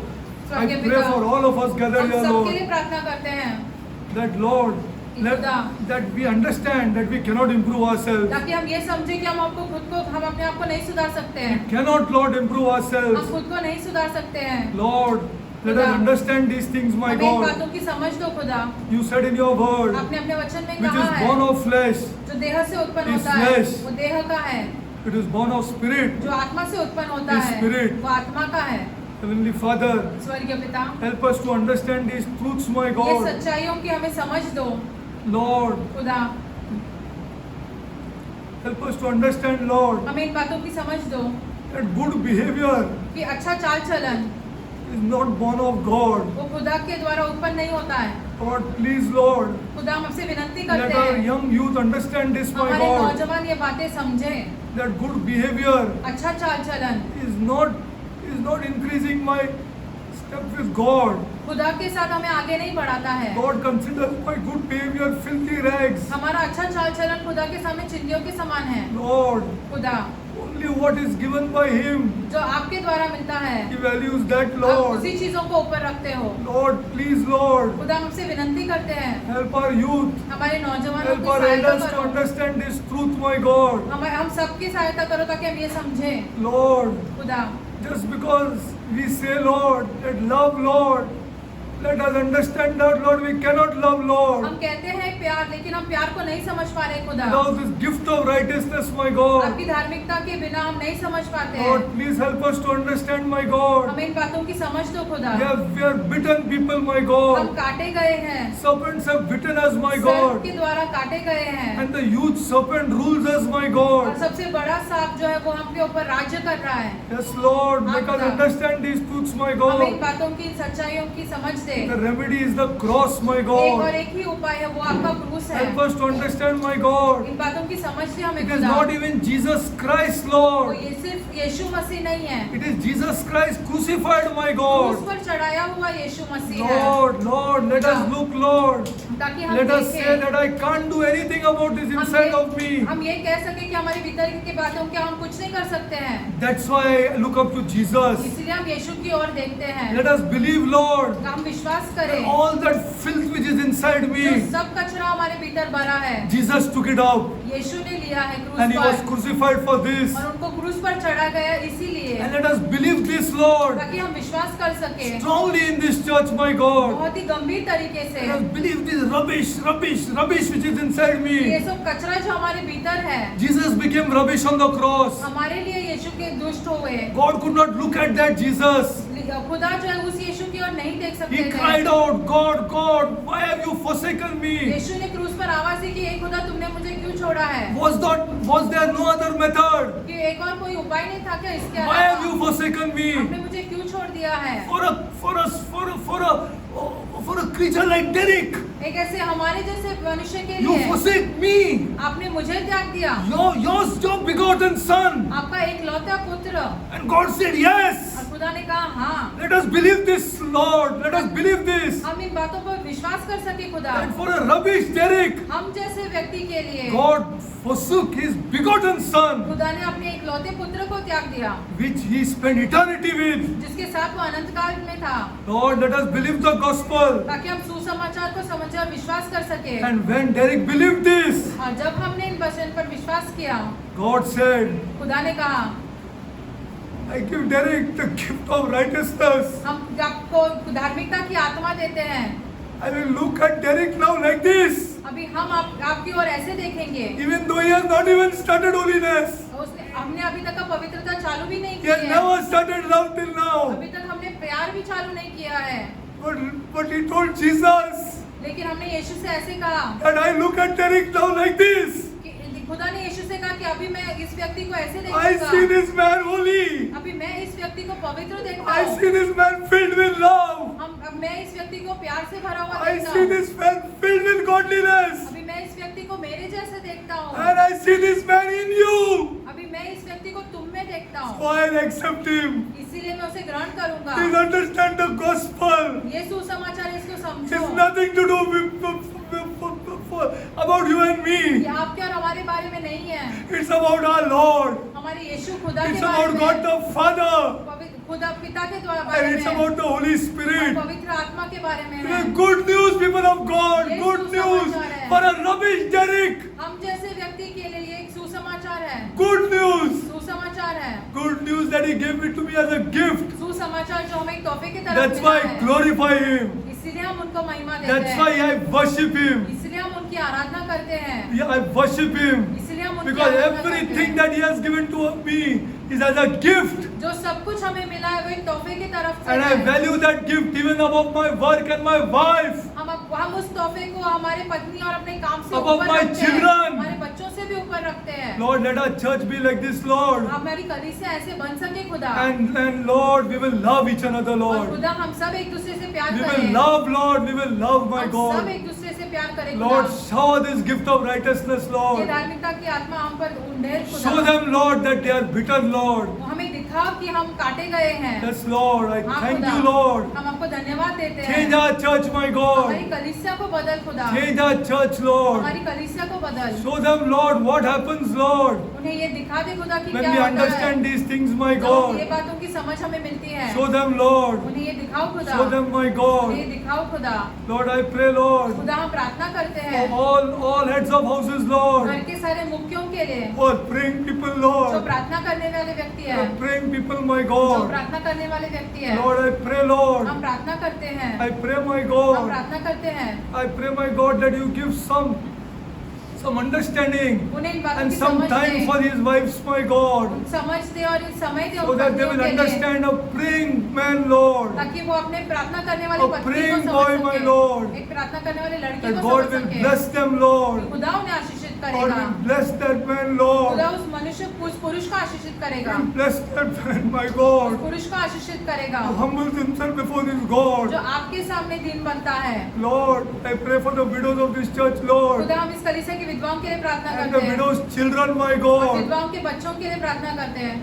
स्वर्गीय pray पिता for all of us gathered हम here, सबके Lord, लिए प्रार्थना करते हैं that Lord, that we understand that we cannot improve ourselves. ताकि हम ये समझे कि हम अपने आप को नहीं सुधार सकते हैं. Cannot, Lord, improve हम ourselves. खुद को नहीं सुधार सकते हैं. Lord, let us understand these things, my हमें इन God. बातों की समझ दो खुदा. You said in your word, आपने अपने वचन में which कहा is है born of flesh, जो देह से उत्पन्न is होता है flesh. वो देह का है. it is born of spirit. जो आत्मा से उत्पन्न होता is है spirit. वो आत्मा का है. Heavenly Father, स्वर्गीय पिता help us to understand these truths, my ये God. सच्चाइयों की हमें समझ दो Lord, खुदा. help us to understand, Lord, हमें इन बातों की समझ दो that good behavior कि अच्छा चाल चलन is not born of God. वो खुदा के द्वारा उत्पन्न नहीं होता है. God, please, Lord, खुदा हम आपसे विनंती let करते our हैं young youth understand this, my हमारे God, नौजवान ये बातें समझें. that good behavior अच्छा चाल चलन is not increasing my step with God. खुदा के साथ हमें आगे नहीं बढ़ाता है. God considers my good behavior filthy rags. हमारा अच्छा चाल चलन खुदा के सामने चिंटियों के समान है. Lord, खुदा exactly what is given by Him. जो आपके द्वारा मिलता है, He values that, आप Lord. उसी चीजों को ऊपर रखते हो। Lord, please, Lord, खुदा हमसे विनती करते हैं, help our youth, हमारे नौजवानों help की our सहायता elders to करो। understand this truth, my God. हम सबकी सहायता करो ताकि हम ये समझें। Lord, खुदा, just because we say, Lord, that love, Lord, let us understand that, Lord, we cannot love, Lord, हम कहते हैं प्यार, लेकिन हम प्यार को नहीं समझ पा रहे खुदा। without this gift of righteousness, my God. आपकी धार्मिकता के बिना हम नहीं समझ पाते Lord, हैं। please help us to understand, my God. हमें इन बातों की समझ दो खुदा। We are bitten people, my हम God. काटे गए हैं, Serpents have bitten us, my सर्प God. के द्वारा काटे गए हैं, And the huge serpent rules us, my और God. सबसे बड़ा सांप जो है वो हम पे ऊपर राज्य कर रहा है। Yes, Lord, make us understand these truths, my हमें इन God. बातों की, इन सच्चाइयों की समझ दे। The remedy is the cross, my एक और God. एक ही उपाय है, वो आपका क्रूस है। Help us to understand, my God. इन बातों की समझ दे हमें It is खुदा। not even Jesus Christ, वो Lord. ये सिर्फ यीशु मसीह नहीं है, It is Jesus Christ crucified, my क्रूस God. पर चढ़ाया हुआ यीशु मसीह है, Lord, Lord, let us look, Lord. ताकि हम Let us say देखें, that I can't do anything about this हम inside of me. हम ये कह सके कि हमारे भीतर की बातों के हम कुछ नहीं कर सकते हैं। That's why I look up to Jesus. इसलिए हम यीशु की ओर देखते हैं। Let us believe, Lord, हम विश्वास that करें, all that filth which is inside जो me, सब कचरा हमारे भीतर भरा है, Jesus took it out यीशु ने लिया है and He was क्रूस पर, crucified for this. और उनको क्रूस पर चढ़ा गया इसीलिए, And let us believe this, Lord, ताकि हम विश्वास कर सके strongly in this church, my God. बहुत ही गंभीर तरीके से। Let us believe this rubbish which is inside ये me. सब कचरा जो हमारे भीतर है, Jesus became rubbish on the cross. हमारे लिए यीशु के दुष्ट हुए। God could not look at that Jesus. खुदा जो है उस यीशु की ओर नहीं देख सकते He थे। cried out, God, God, why have you forsaken me? यीशु ने क्रूस पर आवाज दी कि हे खुदा तुमने मुझे क्यों छोड़ा है? Was there no other method? कि एक और कोई उपाय नहीं था क्या इसके Why have you अलावा? forsaken me? आपने मुझे क्यों छोड़ दिया है? For a creature like Derek, एक ऐसे हमारे जैसे मनुष्य के you लिए forsake me. आपने मुझे त्याग दिया, Your begotten son. आपका एक लौता पुत्र। And God said, yes. और खुदा ने कहा हाँ, Let us believe this, Lord. Let us believe this. हम इन बातों पर विश्वास कर सके खुदा। That for a rubbish Derek, हम जैसे व्यक्ति के लिए God forsook His begotten son, खुदा ने अपने एक लौते पुत्र को त्याग दिया, which He spent eternity with. जिसके साथ वो अनंत काल में था, Lord, let us believe the gospel. ताकि हम सुसमाचार को समझे और विश्वास कर सके। And when Derek believed this, और जब हमने इन वचन पर विश्वास किया, God said, खुदा ने कहा I give Derek the gift of righteousness. हम आपको धार्मिकता की आत्मा देते हैं। I will look at Derek now like this. अभी हम आपकी ओर ऐसे देखेंगे, Even though he has not even started holiness, हमने अभी तक का पवित्रता चालू भी नहीं he की has है, never started love till now. अभी तक हमने प्यार भी चालू नहीं किया है, But he told Jesus लेकिन हमने यीशु से ऐसे कहा that I look at Derek now like this. कि खुदा ने यीशु से कहा कि अभी मैं इस व्यक्ति को ऐसे I see देखूंगा, this man holy. अभी मैं इस व्यक्ति को पवित्र देखता I हूँ, see this man filled with love. अब मैं इस व्यक्ति को प्यार से भरा हुआ I देखता see हूँ, this man filled with godliness. अभी मैं इस व्यक्ति को मेरे जैसे देखता हूँ, And I see this man in you. अभी मैं इस व्यक्ति को तुम में देखता हूँ, So I accept him. इसीलिए मैं उसे ग्रहण करूंगा। Please understand the gospel. ये सुसमाचार इसको It समझो, has nothing to do about you and ये me. आपके और हमारे बारे में नहीं है, It's about our Lord. हमारे यीशु खुदा It's के बारे about God में, the Father. खुदा पिता के द्वारा बारे And it's में, about the Holy और Spirit. पवित्र आत्मा के बारे में It है। is good news, people of God. ये Good news सुसमाचार है। for a rubbish Derek. हम जैसे व्यक्ति के लिए ये एक सुसमाचार है, Good news. सुसमाचार है, Good news that He gave it to me as a gift. सुसमाचार जो हमें एक तोहफे की तरफ That's मिला why I है, glorify Him. इसीलिए हम उनको महिमा देते That's why हैं, I worship Him. इसलिए हम उनकी आराधना करते हैं, Yeah, I worship Him. इसलिए हम उनकी Because आराधना करते everything हैं। that He has given to me is as a gift. जो सब कुछ हमें मिला है वो एक तोहफे की तरफ से And I है। value that gift even above my work and my wife. हम उस तोहफे को हमारे पत्नी और अपने काम से Above ऊपर my रखते हैं, children. हमारे बच्चों से भी ऊपर रखते हैं। Lord, let our church be like this, Lord. हमारी कलीसिया ऐसे बन सके खुदा, And Lord, we will love each another, और Lord. खुदा हम सब एक दूसरे से प्यार We करें, will love, Lord. We will love, my हम सब God. एक दूसरे से प्यार करें Lord, खुदा। shower this gift of righteousness, ये Lord. धार्मिकता की आत्मा हम पर उंडेल Show खुदा, them, Lord, that they are bitter, Lord. वो हमें दिखा दिखाओ कि हम काटे गए हैं। Yes, Lord. I हाँ, thank खुदा, you, Lord. हम आपको धन्यवाद देते हैं। Change our church, my God. हमारी कलीसिया को बदल खुदा, Change our church, Lord. हमारी कलीसिया को बदल। Show them, Lord, what happens, Lord, उन्हें ये दिखा दे खुदा कि when क्या we होता है। understand these things, my जब God. ये बातों की समझ हमें मिलती है, Show them, Lord. उन्हें ये दिखाओ खुदा, Show them, my उन्हें God. ये दिखाओ खुदा। Lord, I pray, Lord, खुदा हम प्रार्थना करते for हैं all heads of houses, Lord, घर के सारे मुखियों के लिए, for praying people, जो Lord, प्रार्थना करने वाले व्यक्ति है, for praying people, my जो God. प्रार्थना करने वाले व्यक्ति है। Lord, I pray, Lord, हम प्रार्थना करते हैं, I pray, my हम God, प्रार्थना करते हैं, I pray, my God, that you give some understanding उन्हें इन बातों and की some समझ time they, for his wives, my God, समझ दे और इस समय दे so उन that they पत्नियों will के लिए, understand a praying man, Lord, ताकि वो अपने प्रार्थना करने वाली A पत्नी को praying समझ boy, my सके, Lord, एक प्रार्थना करने वाले लड़की that को God समझ will सके, bless them, Lord. खुदा उन्हें आशीषित God करेगा, will bless that man, खुदा Lord. उस मनुष्य उस पुरुष को आशीषित करेगा, Will bless that man, my उस God, पुरुष को आशीषित करेगा who humbles himself before this जो God. आपके सामने दिन बनता है। Lord, I pray for the widows of this church, Lord, खुदा हम इस कलीसिया की विधवाओं के लिए प्रार्थना and करते the हैं, widows' children, my और God, विधवाओं के बच्चों के लिए प्रार्थना करते हैं,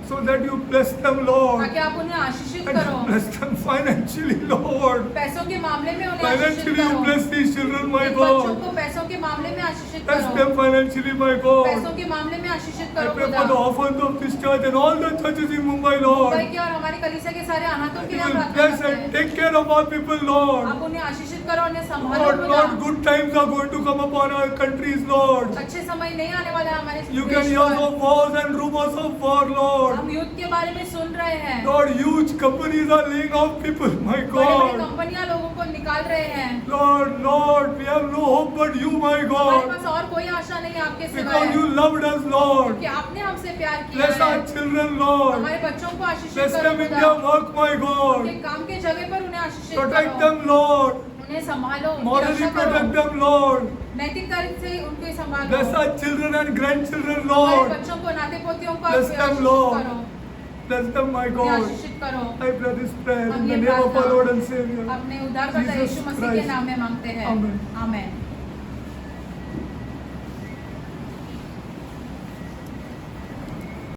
so that you bless them, Lord, ताकि आप उन्हें आशीषित and करो, you bless them financially, Lord. पैसों के मामले में उन्हें आशीषित Financially, you करो, bless these children, my इन बच्चों God. को पैसों के मामले में आशीषित Bless करो, them financially, my God. पैसों के मामले में आशीषित I करो pray खुदा, for the orphans of this church and all the churches in Mumbai, Mumbai Lord. के और हमारी कलीसिया के सारे अनाथों के You लिए हम will प्रार्थना bless करते and हैं, take care of our people, Lord. आप उन्हें आशीषित करो, उन्हें संभालो Lord, खुदा, Lord, good times are going to come upon our countries, Lord. अच्छे समय नहीं आने वाले हैं हमारे You देश can hear पर। of wars and rumors of war, Lord. हम युद्ध के बारे में सुन रहे हैं, Lord, huge companies are laying off people, my बड़ी बड़ी God. कंपनियां लोगों को निकाल रहे हैं, Lord, we have no hope but you, my हमारे God. पास और कोई आशा नहीं है आपके सिवाय, Because you loved us, Lord. कि आपने हमसे प्यार किया Bless है। our children, Lord. हमारे बच्चों को आशीषित Bless करो them in खुदा, their work, my उनके God. काम के जगह पर उन्हें आशीषित Protect करो, them, Lord. उन्हें संभालो, उनकी Morally रक्षा protect करो, them, Lord. नैतिक तरीके से उनको संभालो, Bless our children and grandchildren, हमारे Lord. बच्चों को नाते पोतियों को Bless them, आशीषित Lord. करो, Bless them, my उन्हें God. आशीषित करो। I pray this prayer हम in ये the name of our प्रार्थना Lord and Savior. अपने उद्धारकर्ता Jesus यीशु मसीह के Christ. नाम में मांगते हैं, Amen. आमेन।